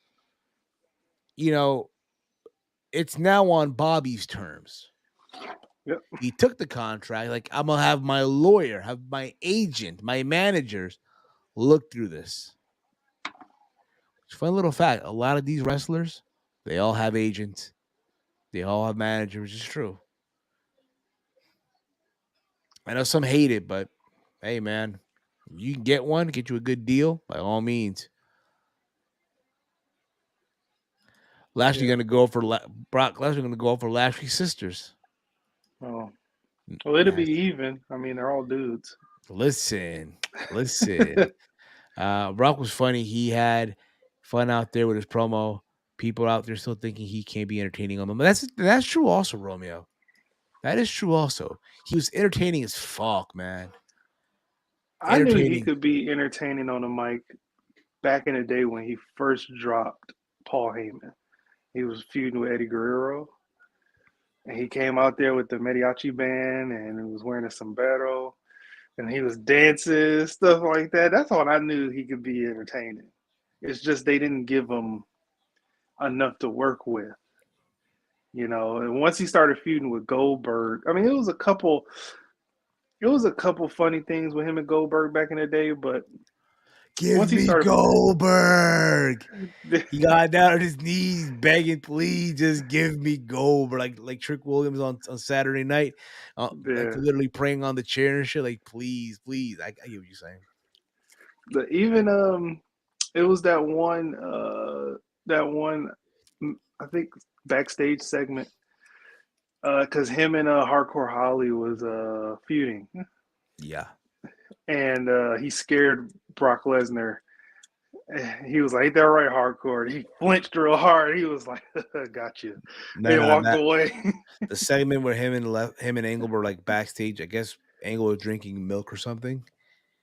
it's now on Bobby's terms. Yep. He took the contract. Like, I'm going to have my lawyer, have my agent, my managers look through this. Fun little fact. A lot of these wrestlers, they all have agents. They all have managers. It's true. I know some hate it, but hey, man, you can get one, get you a good deal, by all means. Lashley going to go for Brock Lesnar going to go for Lashley's sisters. Oh. Well, it'll be even. I mean, they're all dudes. Listen. Brock was funny. He had fun out there with his promo. People out there still thinking he can't be entertaining on them. But that's true also, Romeo. That is true also. He was entertaining as fuck, man. I knew he could be entertaining on the mic back in the day when he first dropped Paul Heyman. He was feuding with Eddie Guerrero. And he came out there with the mariachi band and he was wearing a sombrero. And he was dancing, stuff like that. That's all I knew he could be entertaining. It's just they didn't give him enough to work with. And once he started feuding with Goldberg, I mean, it was a couple funny things with him and Goldberg back in the day, but once he started Goldberg. He got down on his knees begging, please just give me Goldberg. Like Trick Williams on Saturday night. Like literally praying on the chair and shit. Like, please. I get what you're saying. It was that one I think backstage segment because him and Hardcore Holly was feuding. Yeah. And he scared Brock Lesnar. He was like, "Ain't that right, Hardcore?" He flinched real hard. He was like, "Got you." They walked away. The segment where him and Angle were like backstage. I guess Angle was drinking milk or something.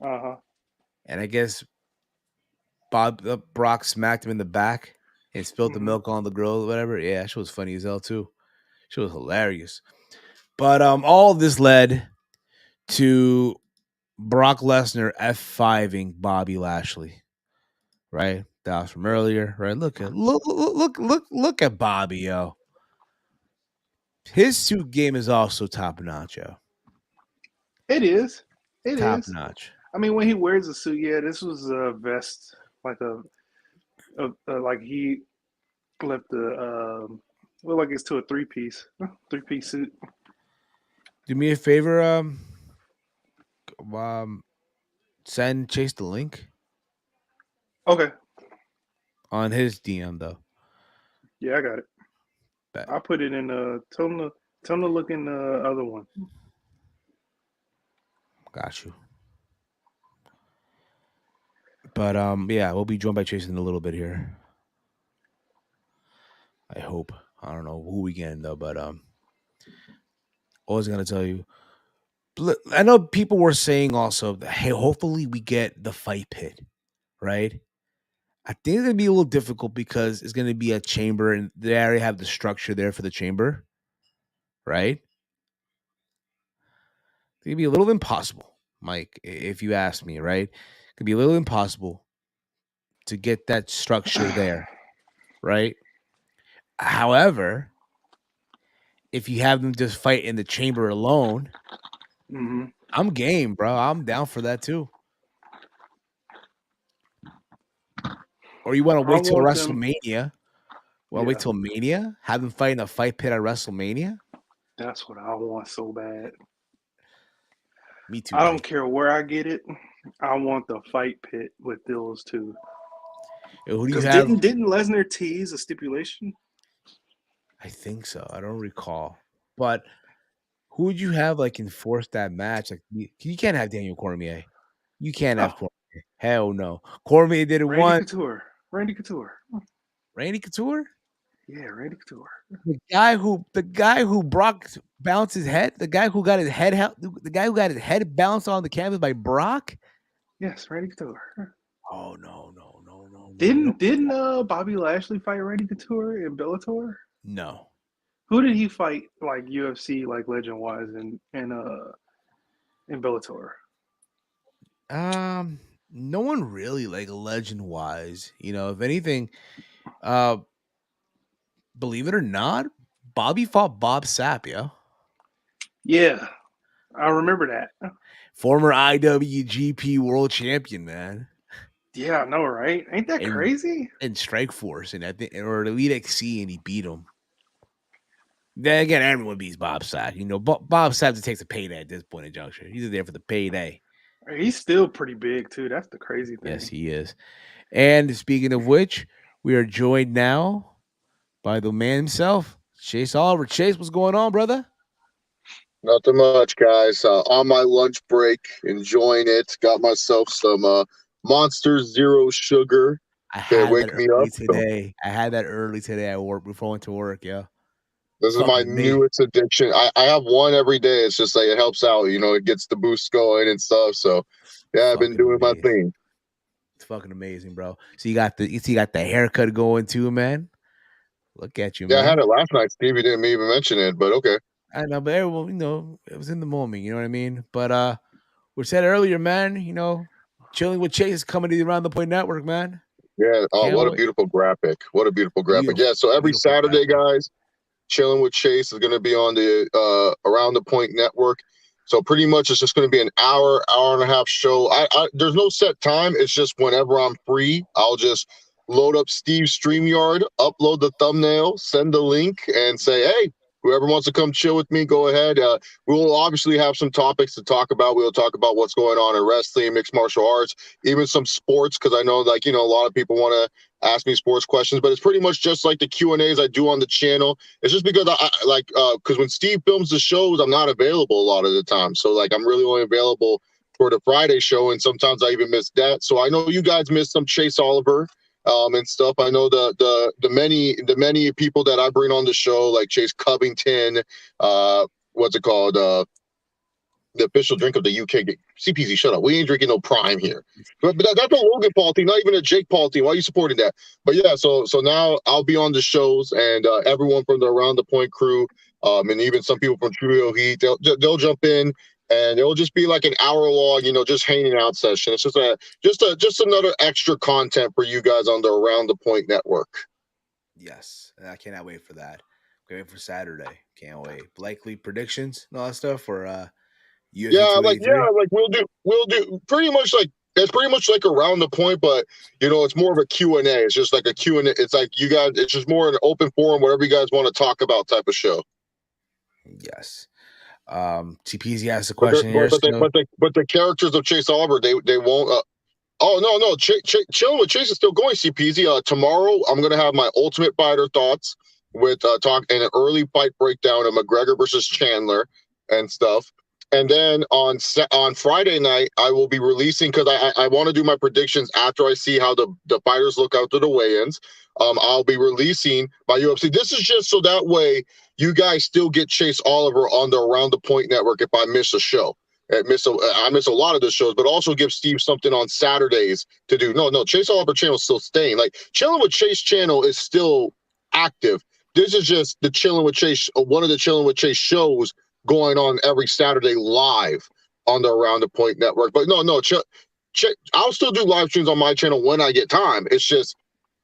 And I guess Brock smacked him in the back and spilled the milk on the grill or whatever. Yeah, that shit was funny as hell too. She was hilarious. But all of this led to Brock Lesnar F5ing Bobby Lashley. Right? That was from earlier, right? Look at Bobby, yo. His suit game is also top notch, yo. It is. Top notch. I mean, when he wears a suit, yeah, this was a vest, like like he left like it's to a three-piece suit. Do me a favor, send Chase the link. Okay. On his DM though. Yeah, I got it. I put it in tell him to look in the other one. Got you. But yeah, we'll be joined by Chase in a little bit here. I hope. I don't know who we get though, but always gonna tell you. I know people were saying also that, hey, hopefully we get the fight pit, right? I think it's gonna be a little difficult because it's gonna be a chamber and they already have the structure there for the chamber, right? It's gonna be a little impossible, Mike, if you ask me, right? It could be a little impossible to get that structure there, right? However, if you have them just fight in the chamber alone, I'm game, bro. I'm down for that too. Or you want to I wait till want them. WrestleMania? Want to wait Yeah, till Mania? Have them fight in a fight pit at WrestleMania? that's what I want so bad. Me too, I don't Mike. care where I get it. I want the fight pit with those two. Who do you Because have? didn't Lesnar tease a stipulation? I think so. I don't recall. But who would you have like enforce that match? Like you can't have Daniel Cormier. You can't have Oh, Cormier. Hell no. Cormier did it Randy once. Couture. Randy Couture. Randy Couture? Yeah, Randy Couture. The guy who Brock bounced his head, the guy who got his head bounced on the canvas by Brock? Yes, Randy Couture. Oh no. Didn't Bobby Lashley fight Randy Couture in Bellator? No. Who did he fight like UFC like legend wise in Bellator? No one really like legend wise. If anything, uh believe it or not, Bobby fought Bob Sapp, yo. Yeah, I remember that. Former IWGP World Champion, man. Yeah, I know, right? Ain't that And crazy? in Strike Force, and I think or Elite XC, and he beat him. Then again, everyone beats Bob Sapp. Bob Sapp just takes a payday at this point in juncture. He's there for the payday. He's still pretty big too. That's the crazy thing. Yes, he is. And speaking of which, we are joined now by the man himself, Chase Oliver. Chase, what's going on, brother? Nothing much, guys. On my lunch break, enjoying it. Got myself some Monster Zero Sugar. I Can't had wake that me early up. So today. I had that early today at work before I went to work, yeah. this is my Fucking amazing. newest addiction. I have one every day. It's just like it helps out. It gets the boost going and stuff. So yeah, I've been Fucking doing my amazing. thing. It's fucking amazing, bro. So you got the haircut going too, man. Look at you, Yeah, man. I had it last night. Stevie didn't even mention it, but okay. I know, but everyone, it was in the moment, you know what I mean? But we said earlier, man, chilling with Chase is coming to the Around the Point Network, man. Yeah. Oh, Can't what a wait. beautiful graphic. What a beautiful graphic. Beautiful, Yeah. So every beautiful Saturday, graphic. guys, Chilling with Chase is going to be on the Around the Point Network. So pretty much it's just going to be an hour and a half show. There's no set time. It's just whenever I'm free, I'll just load up Steve's StreamYard, upload the thumbnail, send the link, and say, hey, whoever wants to come chill with me, go ahead. We will obviously have some topics to talk about. We'll talk about what's going on in wrestling, mixed martial arts, even some sports, because I know, a lot of people want to ask me sports questions, but it's pretty much just like the Q&As I do on the channel. It's just because because when Steve films the shows, I'm not available a lot of the time. So I'm really only available for the Friday show, and sometimes I even miss that. So I know you guys missed some Chase Oliver and stuff. I know the many people that I bring on the show, like Chase Covington, what's it called? The official drink of the UK. CPZ, shut up. We ain't drinking no Prime here. But that's a Logan Paul team, not even a Jake Paul team. Why are you supporting that? But yeah, so now I'll be on the shows, and everyone from the Around the Point crew, and even some people from Trio Heat, they'll jump in, and it'll just be like an hour long, just hanging out session. It's just another extra content for you guys on the Around the Point Network. Yes, and I cannot wait for that. Can't wait for Saturday. Can't wait. Likely predictions and all that stuff for UFC 283. We'll do pretty much it's pretty much like Around the Point, but it's more of a Q&A. It's just like a Q&A. It's like you guys, it's just more an open forum, whatever you guys want to talk about type of show. Yes. TPZ asked a question here. But the characters of Chase Oliver, they won't. No. Chilling with Chase is still going, CPZ. Tomorrow, I'm going to have my Ultimate Fighter thoughts with talk and an early fight breakdown of McGregor versus Chandler and stuff. And then on Friday night, I will be releasing, because I want to do my predictions after I see how the fighters look out to the weigh-ins. I'll be releasing my UFC. This is just so that way you guys still get Chase Oliver on the Around the Point Network if I miss a show. I miss a lot of the shows, but also give Steve something on Saturdays to do. No, Chase Oliver channel is still staying. Chilling with Chase channel is still active. This is just the Chilling with Chase, one of the Chilling with Chase shows going on every Saturday live on the Around the Point Network. But no, I'll still do live streams on my channel when I get time. It's just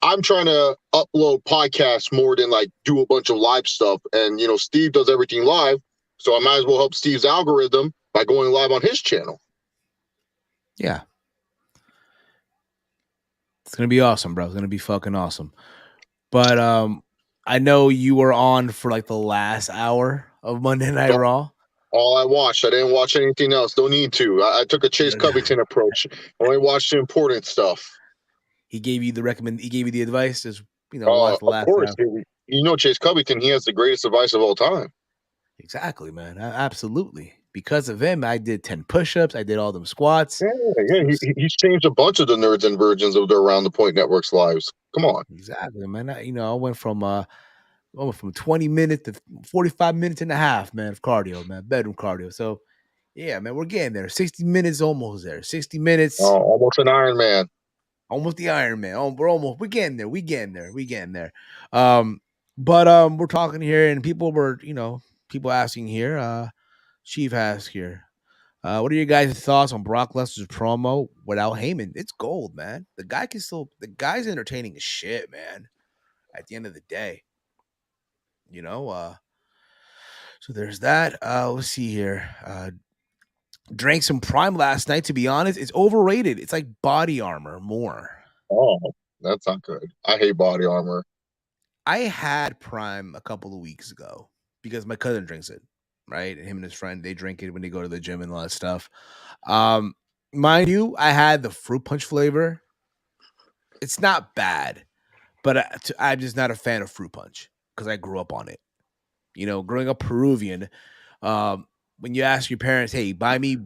I'm trying to upload podcasts more than do a bunch of live stuff. And Steve does everything live, so I might as well help Steve's algorithm by going live on his channel. Yeah. It's gonna be awesome, bro. It's gonna be fucking awesome. But I know you were on for like the last hour of Monday Night Don't- Raw. All I watched. I didn't watch anything else. Don't need to. I took a Chase Covington approach. Only watched the important stuff. He gave you the advice. Just watch the Of last course, hour. you know Chase Covington. He has the greatest advice of all time. Exactly, man. Absolutely. Because of him, I did 10 push-ups. I did all them squats. Yeah. He's changed a bunch of the nerds and virgins of the Around the Point Network's lives. Come on. Exactly, man. I went from 20 minutes to 45 minutes and a half, man, of cardio, man, bedroom cardio. So, yeah, man, we're getting there. 60 minutes, almost there. 60 minutes, Almost an Iron Man. almost the Iron Man. Oh, we're getting there. We getting there. But we're talking here, and people asking here. Chief asks here. What are your guys' thoughts on Brock Lesnar's promo without Heyman? It's gold, man. The guy's entertaining as shit, man. At the end of the day, so there's that. Let's see here. Drank some Prime last night. To be honest, it's overrated. It's like body armor more. Oh, that's not good. I hate body armor. I had Prime a couple of weeks ago because my cousin drinks it, right? And him and his friend, they drink it when they go to the gym and all that stuff. Mind you, I had the fruit punch flavor. It's not bad, but I'm just not a fan of fruit punch because I grew up on it. Growing up Peruvian, when you ask your parents, hey, buy me,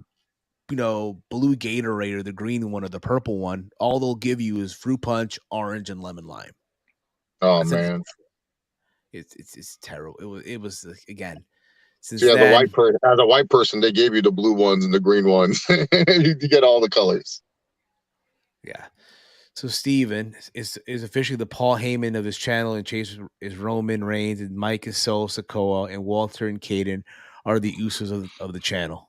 blue Gatorade or the green one or the purple one, all they'll give you is fruit punch, orange, and lemon lime. Oh, man. It's terrible. It was again. Since See, then, as a white person, they gave you the blue ones and the green ones. You get all the colors. Yeah. So Steven is officially the Paul Heyman of his channel, and Chase is Roman Reigns, and Mike is Solo Sikoa, and Walter and Caden are the Usos of the channel.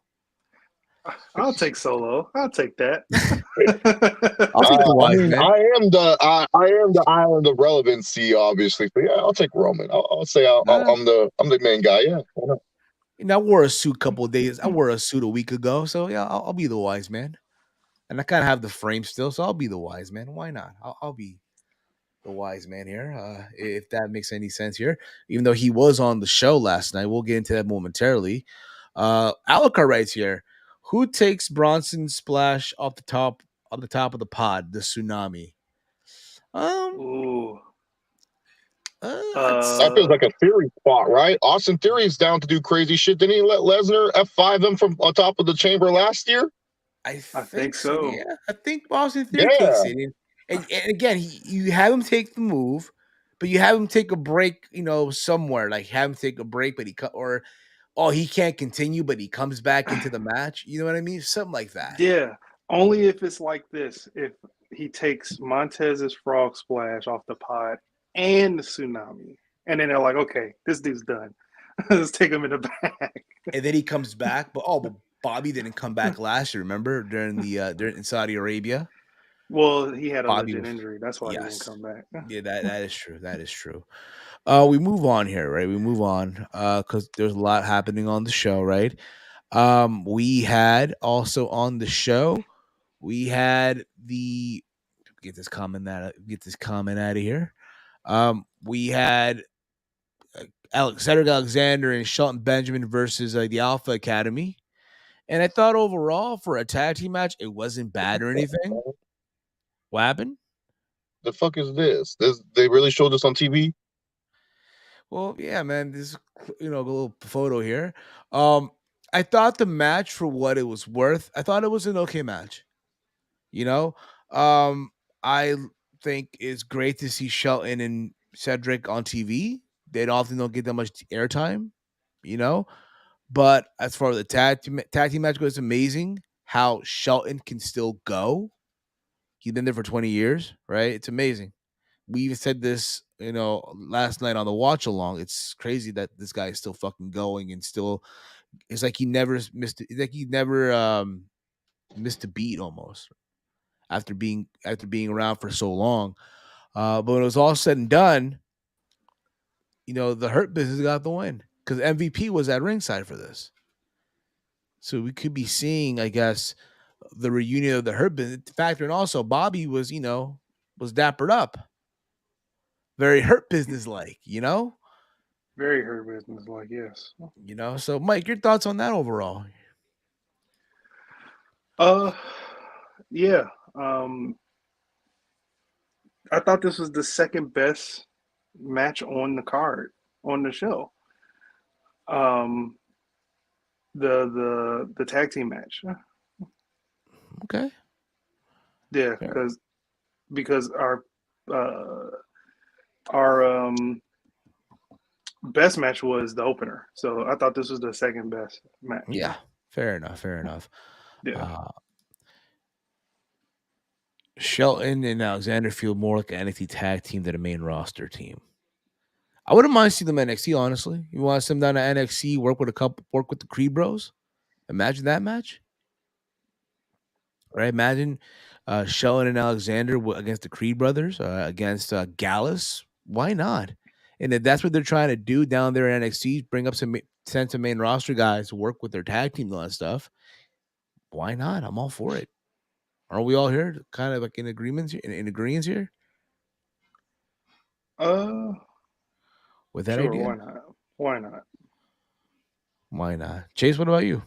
I'll take Solo. I'll take that. I'll take the wise man. I am the island of relevancy, obviously. But yeah, I'll take Roman. I'll say I'm the main guy. Yeah. I wore a suit a couple of days. I wore a suit a week ago, so yeah, I'll be the wise man. And I kind of have the frame still, so I'll be the wise man. Why not? I'll be the wise man here, if that makes any sense here. Even though he was on the show last night, we'll get into that momentarily. Alucard writes here, who takes Bronson's splash off the top of the pod, the tsunami? Ooh. That feels like a Theory spot, right? Austin Theory is down to do crazy shit. Didn't he let Lesnar F5 him from on top of the chamber last year? I think so. Yeah, I think Austin Theory takes it. And again, you have him take the move, but you have him take a break, somewhere. Like have him take a break, but he can't continue, but he comes back into the match. You know what I mean? Something like that. Yeah. Only if it's like this. If he takes Montez's frog splash off the pod and the tsunami. And then they're like, okay, this dude's done. Let's take him in the back. And then he comes back, but Bobby didn't come back last year, remember? During in Saudi Arabia. Well, he had a legit injury. That's why he didn't come back. Yeah, that is true. That is true. We move on here, right? We move on because there's a lot happening on the show, right? We had also on the show, we had get this comment out of here. We had Cedric Alexander and Shelton Benjamin versus the Alpha Academy. And I thought overall for a tag team match, it wasn't bad or anything. What happened? The fuck is this? They really showed this on TV? Well, yeah, man. This a little photo here. I thought the match, for what it was worth, I thought it was an okay match. I think it's great to see Shelton and Cedric on TV. They often don't get that much airtime, But as far as the tag team match goes, it's amazing how Shelton can still go. He's been there for 20 years, right? It's amazing. We even said this, last night on the watch along. It's crazy that this guy is still fucking going and still. It's like he never missed. It's like he never missed a beat almost after being around for so long. But when it was all said and done, the Hurt Business got the win because MVP was at ringside for this. So we could be seeing, I guess, the reunion of the Hurt Business factor, and also Bobby was, was dappered up. Very Hurt Business like, Very Hurt Business like, yes. So Mike, your thoughts on that overall? Yeah. I thought this was the second best match on the card on the show. The tag team match. Okay. Yeah, Fair. because our best match was the opener. So I thought this was the second best match. Yeah. Fair enough. Yeah. Shelton and Alexander feel more like an NXT tag team than a main roster team. I wouldn't mind seeing them NXT, honestly. You want to send them down to NXT, work with the Creed Bros? Imagine that match. Right? Imagine Shelton and Alexander against the Creed brothers, against Gallus. Why not? And if that's what they're trying to do down there in NXT, send some main roster guys to work with their tag team and all that stuff. Why not? I'm all for it. Aren't we all here kind of like in agreements here? With that Sure, idea? why not? Why not? Why not? Chase, what about you?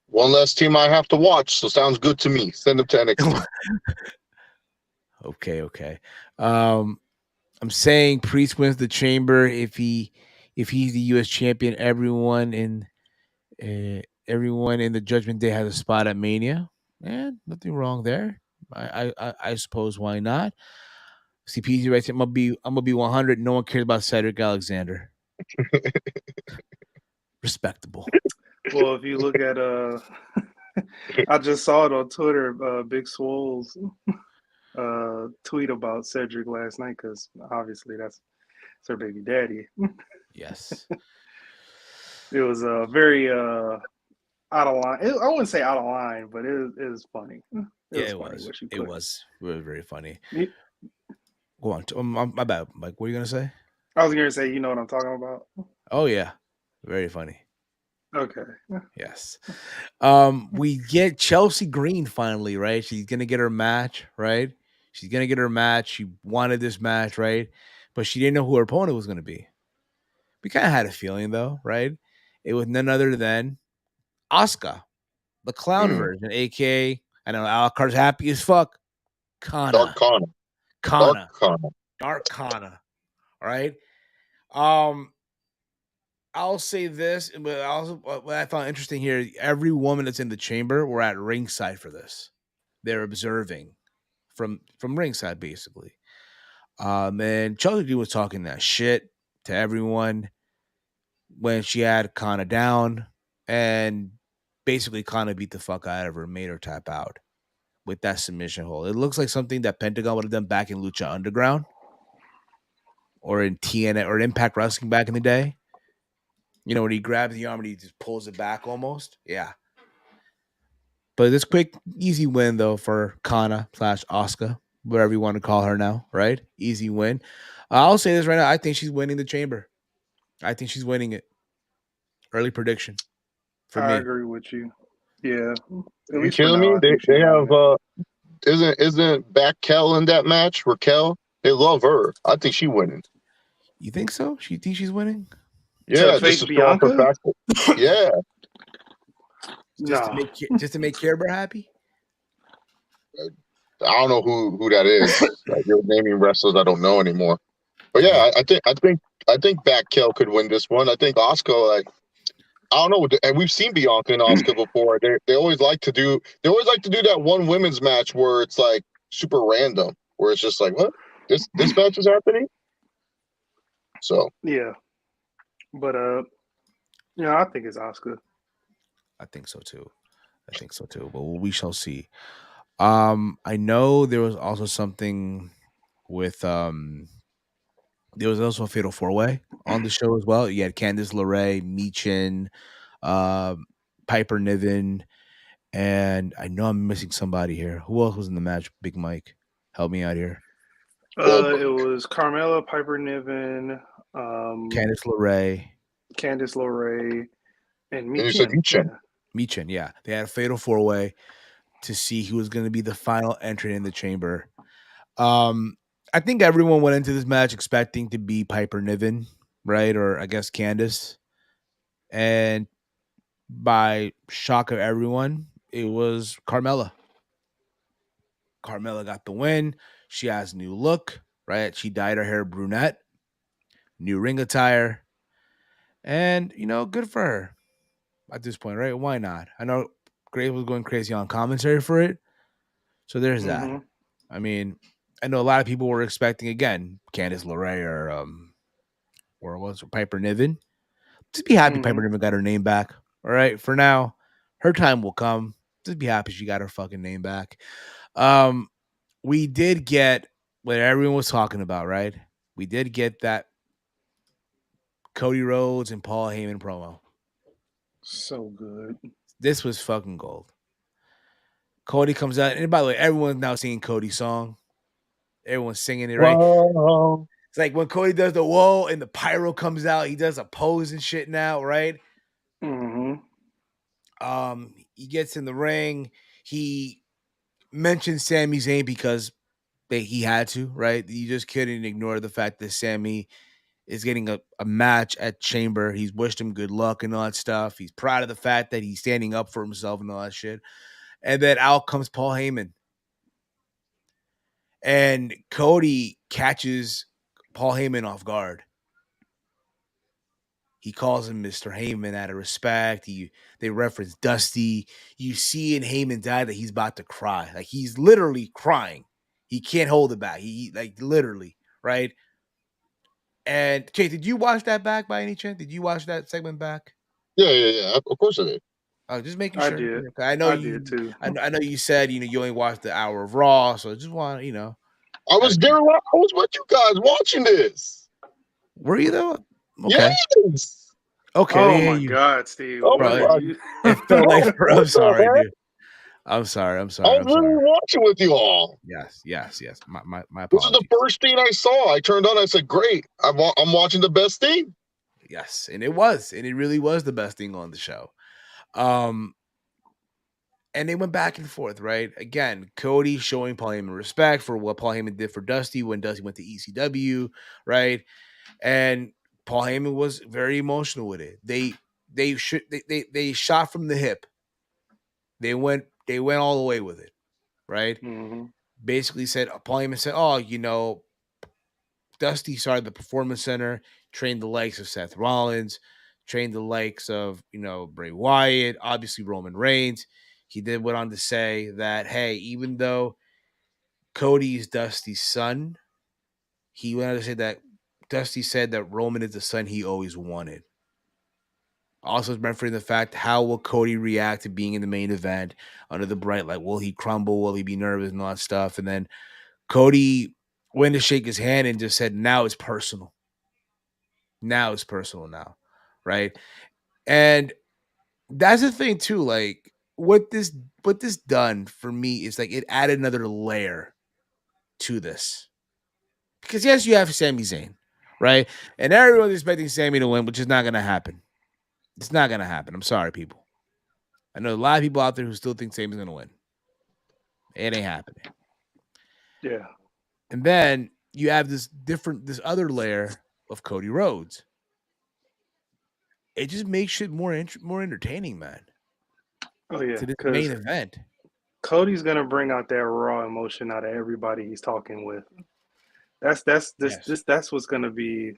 One less team I have to watch, so sounds good to me. Send them to NXT. Okay. I'm saying Priest wins the Chamber if he's the U.S. champion. Everyone in the Judgment Day has a spot at Mania. Nothing wrong there. I suppose why not? CPZ writes, I'm gonna be 100. No one cares about Cedric Alexander. Respectable. Well, if you look at I just saw it on Twitter. Big Swole's tweet about Cedric last night because obviously that's her baby daddy. Yes. It was very out of line. I wouldn't say out of line, but it was funny. It was very funny. Yeah. Go on. My bad. Mike, what are you gonna say? I was gonna say, you know what I'm talking about. Oh yeah, very funny. Okay. Yes. We get Chelsea Green finally, right? She's gonna get her match, right? She's gonna get her match. She wanted this match, right? But she didn't know who her opponent was gonna be. We kind of had a feeling though, right? It was none other than Asuka, the clown version, aka I know Alucard's happy as fuck. Dark Kana. Dark Kana. All right. I'll say this, but also what I found interesting here, every woman that's in the chamber were at ringside for this. They're observing from ringside, basically. And Chelsea was talking that shit to everyone when she had Kana down, and basically Kana beat the fuck out of her, made her tap out with that submission hold. It looks like something that Pentagon would have done back in Lucha Underground or in TNA or Impact Wrestling back in the day. You know, when he grabs the arm and he just pulls it back almost. Yeah. But this quick, easy win, though, for Kana / Asuka, whatever you want to call her now, right? Easy win. I'll say this right now. I think she's winning the chamber. I think she's winning it. Early prediction for me. I agree with you. Yeah. Are you kidding me? They have isn't Kel in that match? Raquel? They love her. I think she's winning. You think so? You think she's winning? Yeah, just to show off her back. Yeah. Just to make Care Bear happy? I don't know who that is. Like, you're naming wrestlers I don't know anymore. But yeah, I think Kel could win this one. I think Asuka, like, I don't know, and we've seen Bianca and Asuka before. They always like to do that one women's match where it's like super random, where it's just like, what? This match is happening? So yeah. But I think it's Asuka. I think so too. But we shall see. I know there was also something with there was also a Fatal 4-Way on the show as well. You had Candice LeRae, Michin, Piper Niven, and I know I'm missing somebody here. Who else was in the match? Big Mike, help me out here. It was Carmella, Piper Niven, Candice LeRae, and Michin. And you said Michin. Yeah. Michin, yeah. They had a Fatal 4-Way to see who was going to be the final entrant in the chamber. I think everyone went into this match expecting to be Piper Niven, right? Or I guess Candace. And by shock of everyone, it was Carmella. Carmella got the win. She has a new look, right? She dyed her hair brunette, new ring attire. And, good for her at this point, right? Why not? I know Graves was going crazy on commentary for it. So there's that. Mm-hmm. I mean, I know a lot of people were expecting, again, Candice LeRae or was it Piper Niven. Just be happy Piper Niven got her name back. All right. For now, her time will come. Just be happy she got her fucking name back. We did get what everyone was talking about, right? We did get that Cody Rhodes and Paul Heyman promo. So good. This was fucking gold. Cody comes out, and by the way, everyone's now singing Cody's song. Everyone's singing it, right? Whoa. It's like when Cody does the whoa and the pyro comes out, he does a pose and shit now, right? Mm-hmm. He gets in the ring. He mentions Sami Zayn because he had to, right? You just couldn't ignore the fact that Sami is getting a match at Chamber. He's wished him good luck and all that stuff. He's proud of the fact that he's standing up for himself and all that shit. And then out comes Paul Heyman. And Cody catches Paul Heyman off guard. He calls him Mr. Heyman out of respect. They reference Dusty. You see in Heyman's eye that he's about to cry. Like, he's literally crying. He can't hold it back. He like, literally, right? And Chase, did you watch that back by any chance? Did you watch that segment back? Yeah. Of course I did. Just making I sure. did. I know I you did too. I know you said you only watched the hour of Raw, so I just want I was there. I was with you guys watching this. Were you though? Okay. Yes. Okay. Oh yeah, my God, Steve. Oh What my are God. you? It felt like I'm sorry, heck? dude. I'm sorry. I was really watching with you all. Yes. My This is apologies. the first thing I saw. I turned on. I said, "Great! I'm watching the best thing." Yes, and it really was the best thing on the show. And they went back and forth, right? Again, Cody showing Paul Heyman respect for what Paul Heyman did for Dusty when Dusty went to ECW, right? And Paul Heyman was very emotional with it. They shot from the hip. They went all the way with it, right? Mm-hmm. Basically said, Paul Heyman said, "Oh, Dusty started the Performance Center, trained the likes of Seth Rollins, trained the likes of, Bray Wyatt, obviously Roman Reigns." He then went on to say that, hey, even though Cody is Dusty's son, he went on to say that Dusty said that Roman is the son he always wanted. Also referring to the fact, how will Cody react to being in the main event under the bright light? Will he crumble? Will he be nervous and all that stuff? And then Cody went to shake his hand and just said, now it's personal. Now it's personal now, right? And that's the thing too. Like, what this done for me is like it added another layer to this. Because yes, you have Sami Zayn, right? And everyone's expecting Sami to win, which is not going to happen. It's not going to happen. I'm sorry, people. I know a lot of people out there who still think Sami's going to win. It ain't happening. Yeah. And then you have this other layer of Cody Rhodes. It just makes shit more entertaining, man. Oh yeah. To this main event. Cody's gonna bring out that raw emotion out of everybody he's talking with. That's what's gonna be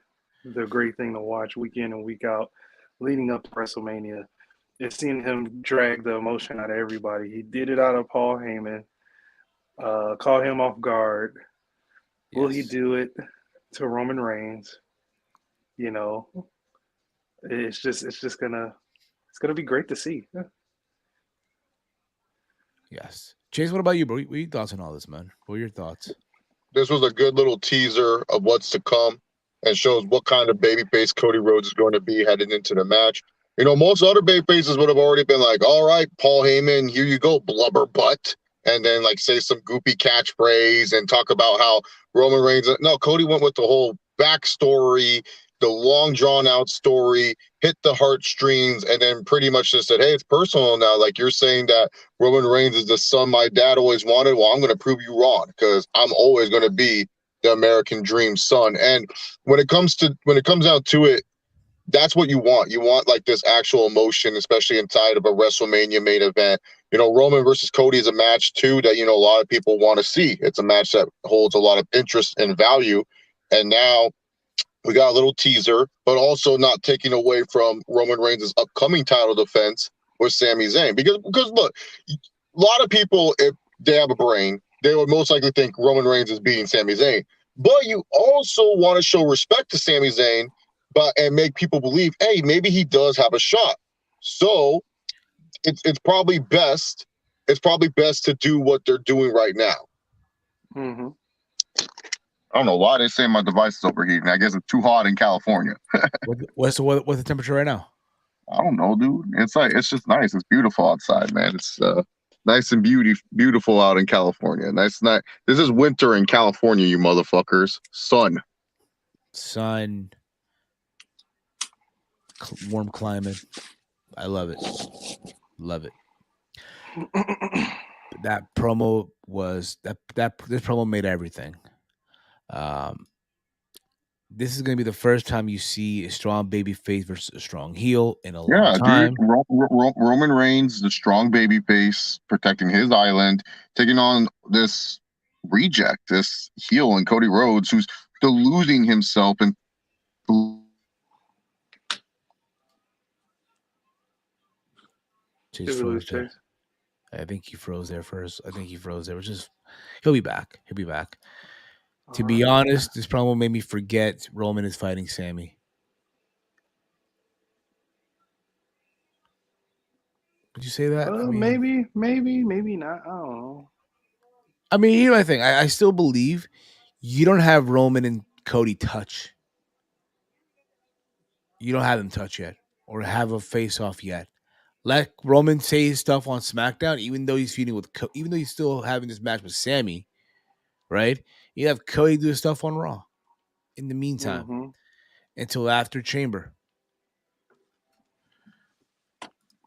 the great thing to watch week in and week out, leading up to WrestleMania. Is seeing him drag the emotion out of everybody. He did it out of Paul Heyman. Caught him off guard. Yes. Will he do it to Roman Reigns? It's gonna be great to see. Yeah. Yes. Chase, what about you, bro? What are your thoughts on all this, man? What are your thoughts? This was a good little teaser of what's to come and shows what kind of babyface Cody Rhodes is going to be heading into the match. Most other babyfaces would have already been like, all right, Paul Heyman, here you go, blubber butt. And then say some goopy catchphrase and talk about how Roman Reigns. No, Cody went with the whole backstory, the long drawn out story, hit the heartstrings, and then pretty much just said, hey, it's personal now. Like, you're saying that Roman Reigns is the son my dad always wanted. Well, I'm going to prove you wrong, because I'm always going to be the American dream son. And when it comes down to it, that's what you want. You want like this actual emotion, especially inside of a WrestleMania main event. Roman versus Cody is a match too that, a lot of people want to see. It's a match that holds a lot of interest and value. And now we got a little teaser, but also not taking away from Roman Reigns' upcoming title defense with Sami Zayn. Because look, a lot of people, if they have a brain, they would most likely think Roman Reigns is beating Sami Zayn. But you also want to show respect to Sami Zayn, and make people believe, hey, maybe he does have a shot. So it's probably best. It's probably best to do what they're doing right now. Mm-hmm. I don't know why they say my device is overheating. I guess it's too hot in California. What's the temperature right now? I don't know, dude. It's just nice. It's beautiful outside, man. It's nice and beautiful out in California. Nice night. This is winter in California, you motherfuckers. Sun. Warm climate. I love it. Love it. That promo was this promo made everything. This is going to be the first time you see a strong baby face versus a strong heel in a long time. Dude, Roman Reigns, the strong baby face, protecting his island, taking on this reject, this heel, and Cody Rhodes, who's deluding himself and. I think he froze there first. He'll be back. To be honest, this promo made me forget Roman is fighting Sami. Would you say that? Maybe not. I don't know. I mean, here's my thing. I still believe you don't have Roman and Cody touch. You don't have them touch yet, or have a face-off yet. Let Roman say his stuff on SmackDown, even though he's feuding with, even though he's still having this match with Sami, right? You have Cody do his stuff on Raw. In the meantime, until after Chamber.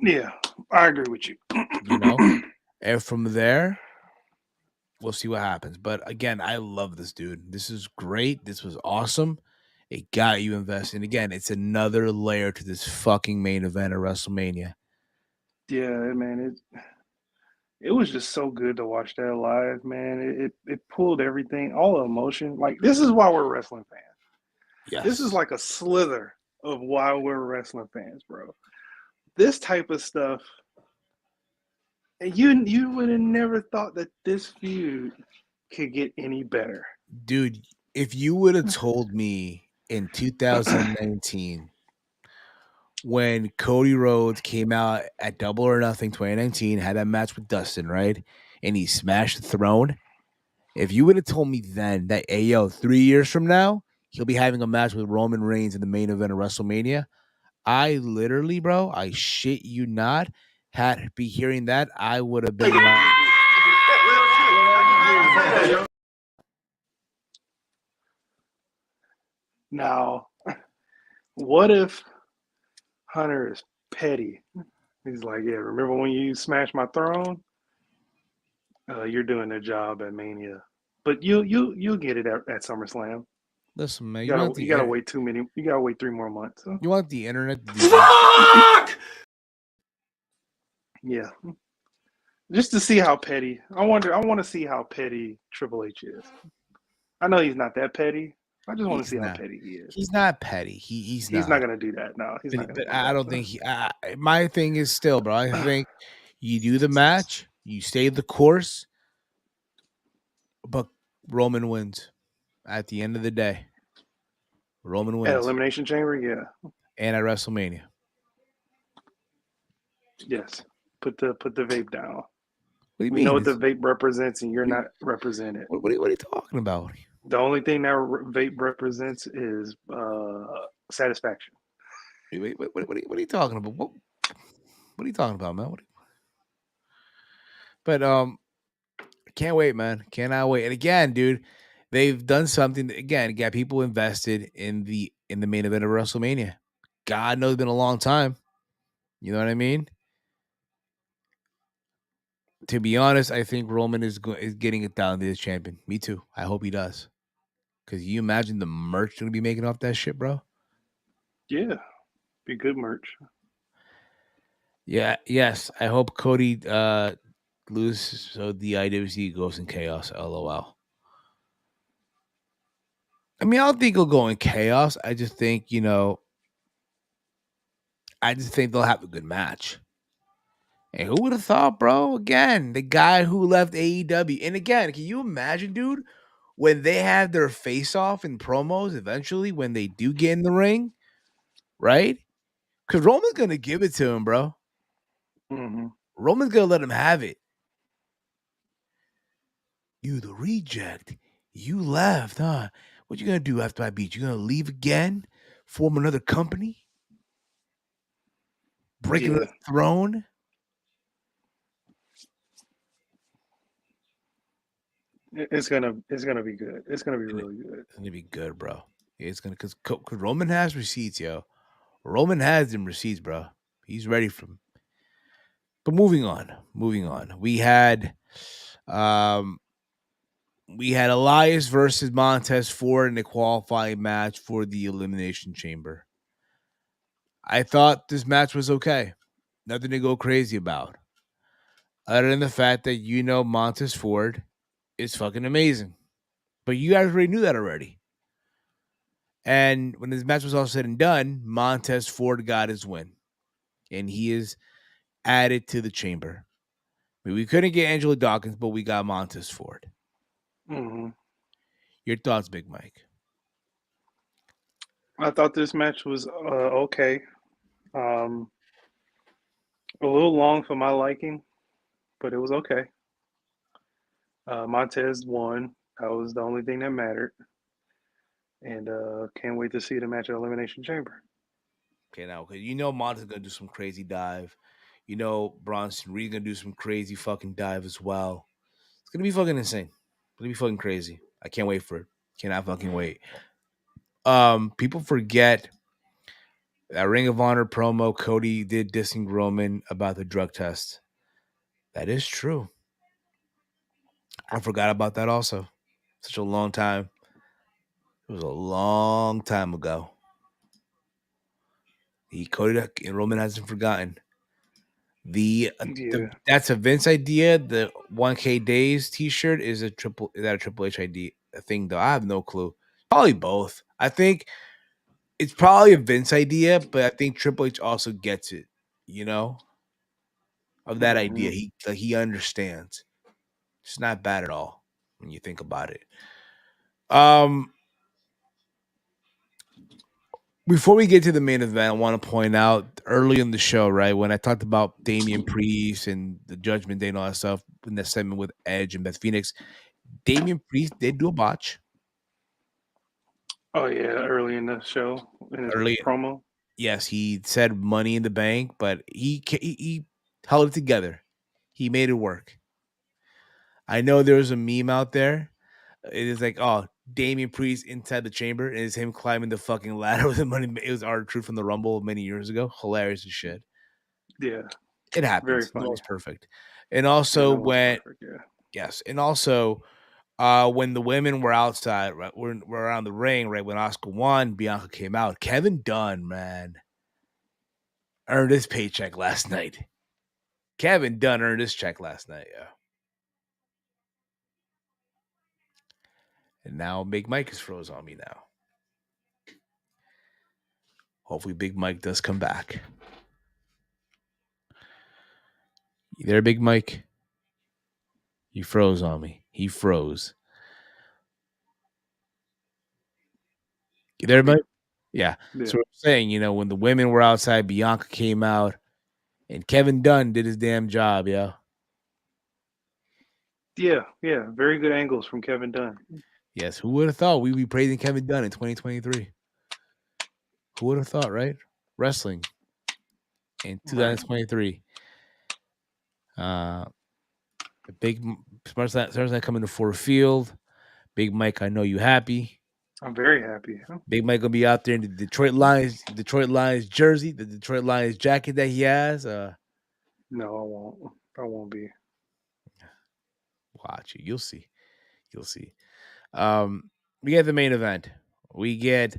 Yeah, I agree with you. And from there, we'll see what happens. But again, I love this dude. This is great. This was awesome. It got you invested. And again, it's another layer to this fucking main event of WrestleMania. Yeah, man, it was just so good to watch that live, man. It pulled everything, all the emotion. Like, this is why we're wrestling fans. Yes. This is like a slither of why we're wrestling fans, bro. This type of stuff, and you would have never thought that this feud could get any better. Dude, if you would have told me in 2019 when Cody Rhodes came out at Double or Nothing 2019, had that match with Dustin, right? And he smashed the throne. If you would have told me then that, hey, yo, 3 years from now, he'll be having a match with Roman Reigns in the main event of WrestleMania, I literally, bro, I shit you not, had to be hearing that, I would have been like, now, what if Hunter is petty? He's like, yeah, remember when you smashed my throne? You're doing a job at Mania, but you'll get it at SummerSlam. Listen, man, you gotta wait 3 more months. So. You want the internet? Fuck! Yeah, just to see how petty. I want to see how petty Triple H is. I know he's not that petty. I just want to see how petty he is. He's not petty. He's not gonna do that. No, he's not. But I don't think he. My thing is still, bro. I think you do the match, you stay the course, but Roman wins at the end of the day. Roman wins at Elimination Chamber, yeah, and at WrestleMania. Yes, put the vape down. What do you we mean? Know what the vape represents, and you're not represented. What are you talking about? The only thing that vape represents is satisfaction. Wait, what are you talking about? What are you talking about, man? But can't wait, man. Cannot wait. And again, dude, they've done something again. Got people invested in the main event of WrestleMania. God knows it's been a long time. You know what I mean? To be honest, I think Roman is getting it down to his champion. Me too. I hope he does. Because you imagine the merch gonna be making off that shit, bro. Yeah, be good merch. Yeah. Yes. I hope Cody loses so the IWC goes in chaos. LOL. I mean, I don't think he'll go in chaos. I just think they'll have a good match. And who would have thought, bro? Again, the guy who left AEW. And again, can you imagine, dude, when they have their face off in promos eventually, when they do get in the ring, right? Because Roman's going to give it to him, bro. Mm-hmm. Roman's going to let him have it. You, the reject. You left, huh? What you going to do after I beat you? You going to leave again? Form another company? Break another throne? It's gonna be good. It's gonna be really good. It's gonna be good, bro. It's gonna because Roman has receipts, yo. Roman has them receipts, bro. He's ready for them. But moving on. We had Elias versus Montez Ford in a qualifying match for the Elimination Chamber. I thought this match was okay. Nothing to go crazy about. Other than the fact that Montez Ford is fucking amazing. But you guys already knew that already. And when this match was all said and done, Montez Ford got his win. And he is added to the chamber. I mean, we couldn't get Angela Dawkins, but we got Montez Ford. Mm-hmm. Your thoughts, Big Mike? I thought this match was okay. A little long for my liking, but it was okay. Montez won. That was the only thing that mattered. And can't wait to see the match at Elimination Chamber. Okay, now, because Montez is going to do some crazy dive. Bronson Reed's going to do some crazy fucking dive as well. It's going to be fucking insane. It's going to be fucking crazy. I can't wait for it. Cannot fucking wait. People forget that Ring of Honor promo Cody did dissing Roman about the drug test. That is true. I forgot about that also. Such a long time. It was a long time ago. Cody and Roman hasn't forgotten. That's a Vince idea. The 1K Days T-shirt is that a Triple H idea thing though? I have no clue. Probably both. I think it's probably a Vince idea, but I think Triple H also gets it. Of that idea. He understands. It's not bad at all when you think about it. Before we get to the main event, I want to point out early in the show, right, when I talked about Damian Priest and the Judgment Day and all that stuff in that segment with Edge and Beth Phoenix, Damian Priest did do a botch. Oh yeah, early in the show, in his promo. Yes, he said Money in the Bank, but he held it together. He made it work. I know there's a meme out there. It is like, oh, Damian Priest inside the chamber, and it's him climbing the fucking ladder with the money. It was R-Truth from the Rumble many years ago. Hilarious as shit. Yeah, it happens. Very funny. No one's perfect. And also yes, and also when the women were outside, right, were around the ring, right, when Asuka won, Bianca came out. Kevin Dunn, man, earned his paycheck last night. Kevin Dunn earned his check last night, yeah. And now Big Mike is froze on me now. Hopefully Big Mike does come back. You there, Big Mike? He froze on me. He froze. You there, Mike? Yeah. So I'm saying, when the women were outside, Bianca came out, and Kevin Dunn did his damn job, yeah. Yeah. Very good angles from Kevin Dunn. Yes, who would have thought we'd be praising Kevin Dunn in 2023? Who would have thought, right? Wrestling in 2023. Big SummerSlam coming to Ford Field. Big Mike, I know you happy. I'm very happy. Big Mike gonna be out there in the Detroit Lions jersey, the Detroit Lions jacket that he has. No, I won't. I won't be. Watch it. You'll see. You'll see. We get the main event. We get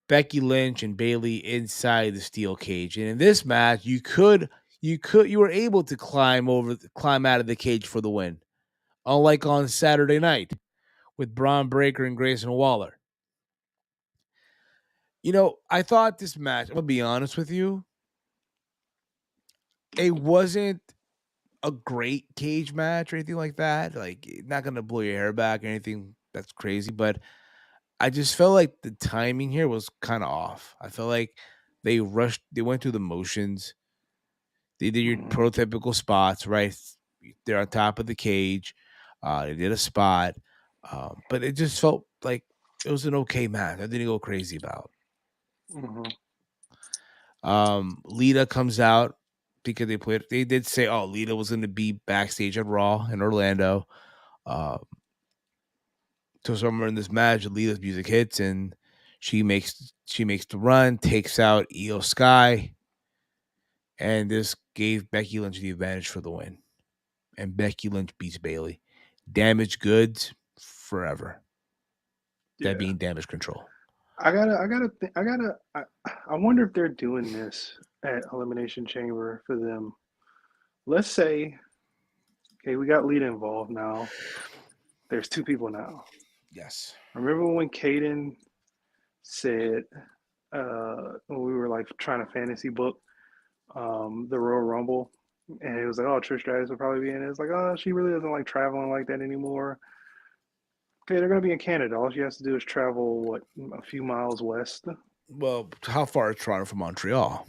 Becky Lynch and Bayley inside the steel cage, and in this match, you were able to climb out of the cage for the win, unlike on Saturday night with Braun Breaker and Grayson Waller. You know, I thought this match, I'm gonna be honest with you, it wasn't a great cage match or anything like that. Like, not gonna blow your hair back or anything that's crazy, but I just felt like the timing here was kind of off. I felt like they went through the motions. They did your prototypical spots, right? They're on top of the cage. They did a spot, but it just felt like it was an okay match. I didn't go crazy about. Lita comes out because they did say, oh, Lita was going to be backstage at Raw in Orlando. So somewhere in this match, Lita's music hits and she makes the run, takes out Io Sky, and this gave Becky Lynch the advantage for the win. And Becky Lynch beats Bayley. Damaged goods forever. That being Damage Control. I wonder if they're doing this at Elimination Chamber for them. Let's say, okay, we got Lita involved now. There's two people now. Yes. Remember when Caden said when we were like trying to fantasy book the Royal Rumble, and it was like, oh, Trish Stratus will probably be in it. It's like, oh, she really doesn't like traveling like that anymore. Okay, they're going to be in Canada. All she has to do is travel, a few miles west? Well, how far is Toronto from Montreal?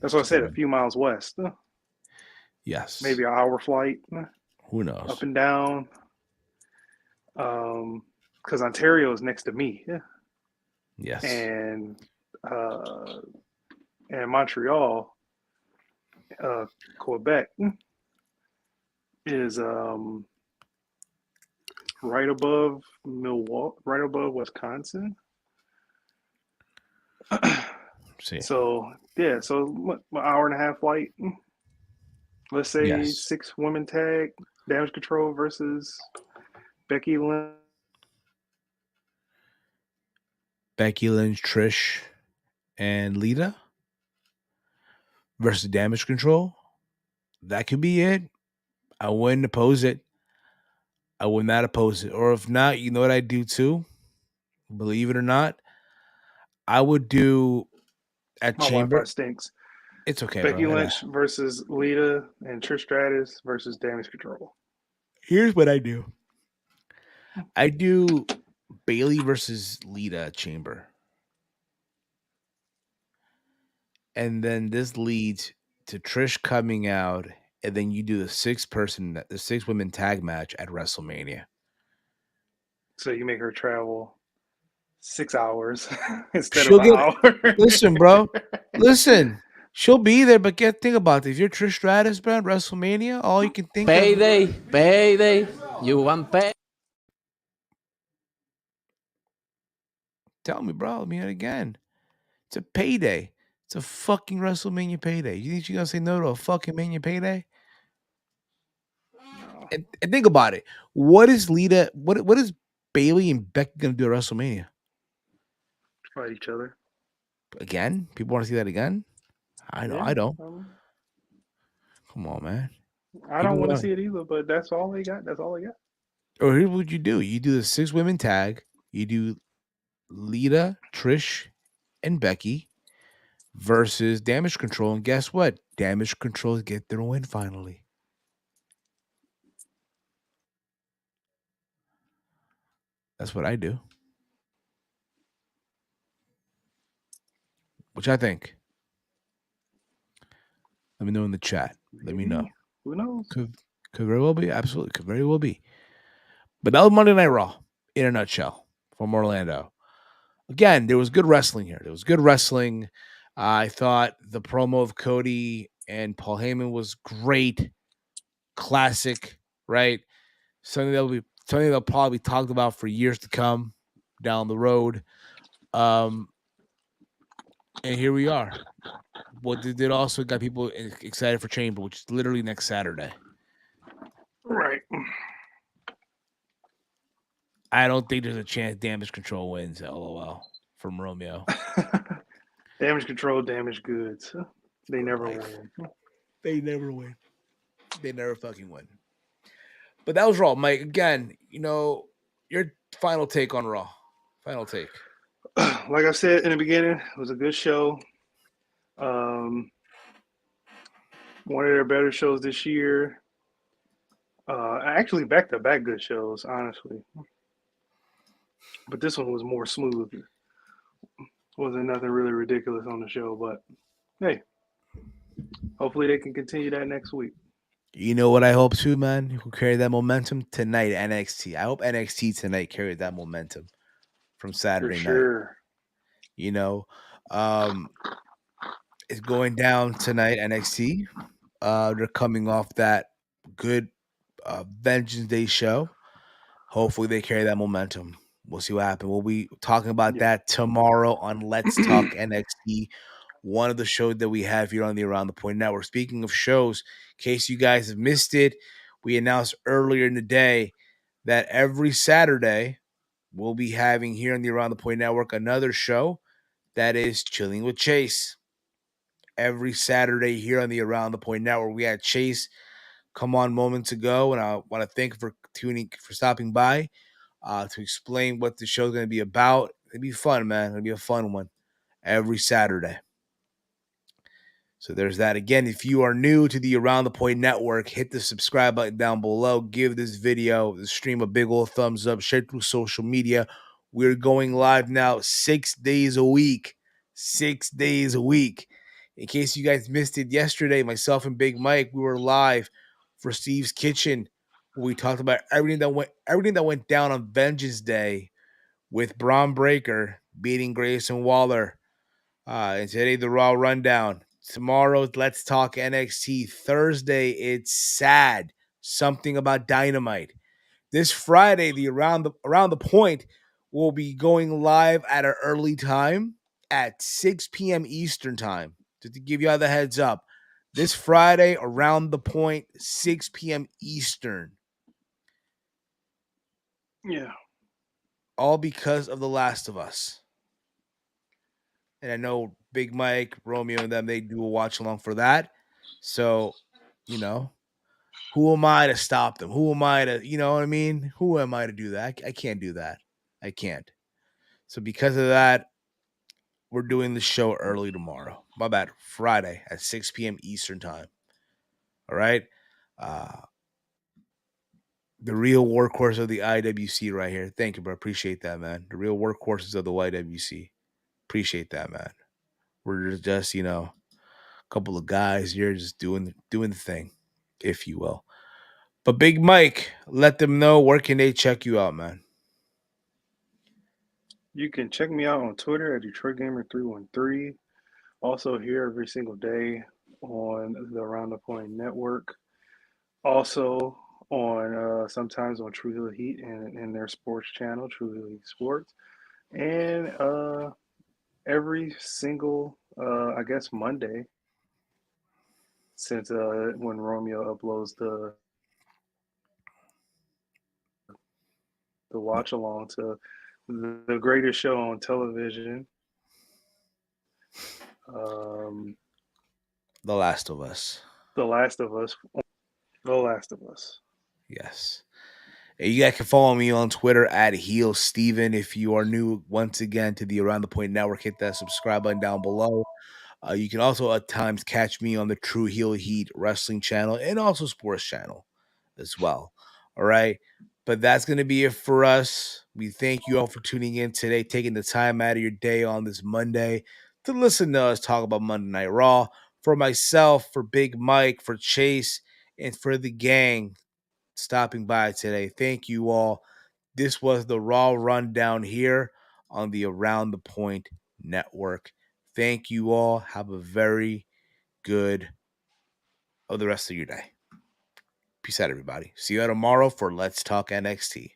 That's what I said, a few miles west. Yes. Maybe an hour flight. Who knows? Up and down. Because Ontario is next to me. Yes. And Montreal, Quebec, is right above Milwaukee, right above Wisconsin. See. So an hour and a half flight. Let's say 6 women tag, Damage Control versus Becky Lynch. Becky Lynch, Trish, and Lita versus Damage Control. That could be it. I wouldn't oppose it. I would not oppose it. Or if not, you know what I'd do too? Believe it or not, I would do at My Chamber. Wi-Fi stinks. It's okay, Becky bro. Lynch versus Lita and Trish Stratus versus Damage Control. Here's what I do. I do Bayley versus Lita at Chamber. And then this leads to Trish coming out, and then you do the 6 women tag match at WrestleMania. So you make her travel 6 hours instead of an hour. Listen, bro. Listen. She'll be there, but think about this. If you're Trish Stratus, bro, WrestleMania, all you can think Payday. You want pay? Tell me, bro. Let me hear it again. It's a payday. It's a fucking WrestleMania payday. You think she's gonna say no to a fucking Mania payday? No. And think about it. What is Lita? What is Bayley and Becky gonna do at WrestleMania? Fight each other again? People want to see that again? I know. Yeah, I don't. Come on, man. I don't want to see it either, but that's all they got. That's all they got. Or here's what you do: you do the 6 women tag. You do Lita, Trish, and Becky versus Damage Control, and guess what? Damage Control get their win finally. That's what I do. Which I think. Let me know in the chat. Let me know. Who knows? Could very well be. Absolutely. Could very well be. But that was Monday Night Raw in a nutshell from Orlando. Again, there was good wrestling here. There was good wrestling. I thought the promo of Cody and Paul Heyman was great. Classic, right? Something that will be something they'll probably be talked about for years to come down the road. And here we are. What did also got people excited for Chamber, which is literally next Saturday. Right. I don't think there's a chance Damage Control wins. LOL from Romeo. Damage Control, Damage Goods. They never Like, win. They never win. They never fucking win. But that was Raw, Mike. Again, your final take on Raw. Final take. Like I said in the beginning, it was a good show. One of their better shows this year. Actually, back-to-back good shows, honestly. But this one was more smooth. Wasn't nothing really ridiculous on the show, but hey, hopefully they can continue that next week. You know what I hope too, man? Who carry that momentum tonight? NXT. I hope NXT tonight carried that momentum from Saturday night. It's going down tonight. NXT. They're coming off that good Vengeance Day show. Hopefully they carry that momentum. We'll see what happens. We'll be talking about that tomorrow on Let's Talk NXT, one of the shows that we have here on the Around the Point Network. Speaking of shows, in case you guys have missed it, we announced earlier in the day that every Saturday we'll be having here on the Around the Point Network another show that is Chilling with Chase. Every Saturday here on the Around the Point Network, we had Chase come on moments ago, and I want to thank him for stopping by to explain what the show's going to be about. It'll be fun, man. It'll be a fun one every Saturday. So there's that. Again, if you are new to the Around the Point Network, hit the subscribe button down below. Give this video, the stream, a big old thumbs up. Share through social media. We're going live now 6 days a week. 6 days a week. In case you guys missed it yesterday, myself and Big Mike, we were live for Steve's Kitchen. We talked about everything that went down on Vengeance Day with Braun Breaker beating Grayson Waller. And today, the Raw Rundown. Tomorrow, Let's Talk NXT. Thursday, it's Sad. Something about Dynamite. This Friday, the Around the Point will be going live at an early time at 6 p.m. Eastern time. Just to give you all the heads up. This Friday, Around the Point, 6 p.m. Eastern. Yeah. All because of The Last of Us. And I know Big Mike, Romeo, and them, they do a watch along for that. So, who am I to stop them? Who am I to, you know what I mean? Who am I to do that? I can't do that. I can't. So because of that, we're doing the show early tomorrow. My bad. Friday at 6 p.m. Eastern time. All right. The real workhorse of the IWC right here. Thank you, bro. Appreciate that, man. The real workhorses of the YWC. Appreciate that, man. We're just, a couple of guys here just doing the thing, if you will. But Big Mike, let them know, where can they check you out, man? You can check me out on Twitter at DetroitGamer313. Also here every single day on the Around the Point Network. Also on sometimes on True Hill Heat and their sports channel, True Hill Heat Sports. And every single, I guess, Monday, since when Romeo uploads the watch along to the greatest show on television. The Last of Us. The Last of Us. The Last of Us. Yes. And you guys can follow me on Twitter at HeelSteven. If you are new once again to the Around the Point Network, hit that subscribe button down below. You can also at times catch me on the True Heel Heat Wrestling channel and also Sports channel as well. All right. But that's going to be it for us. We thank you all for tuning in today, taking the time out of your day on this Monday to listen to us talk about Monday Night Raw. For myself, for Big Mike, for Chase, and for the gang stopping by today, thank you all. This was the Raw Rundown here on the Around the Point Network. Thank you all. Have a very good of the rest of your day. Peace out, everybody. See you tomorrow for Let's Talk NXT.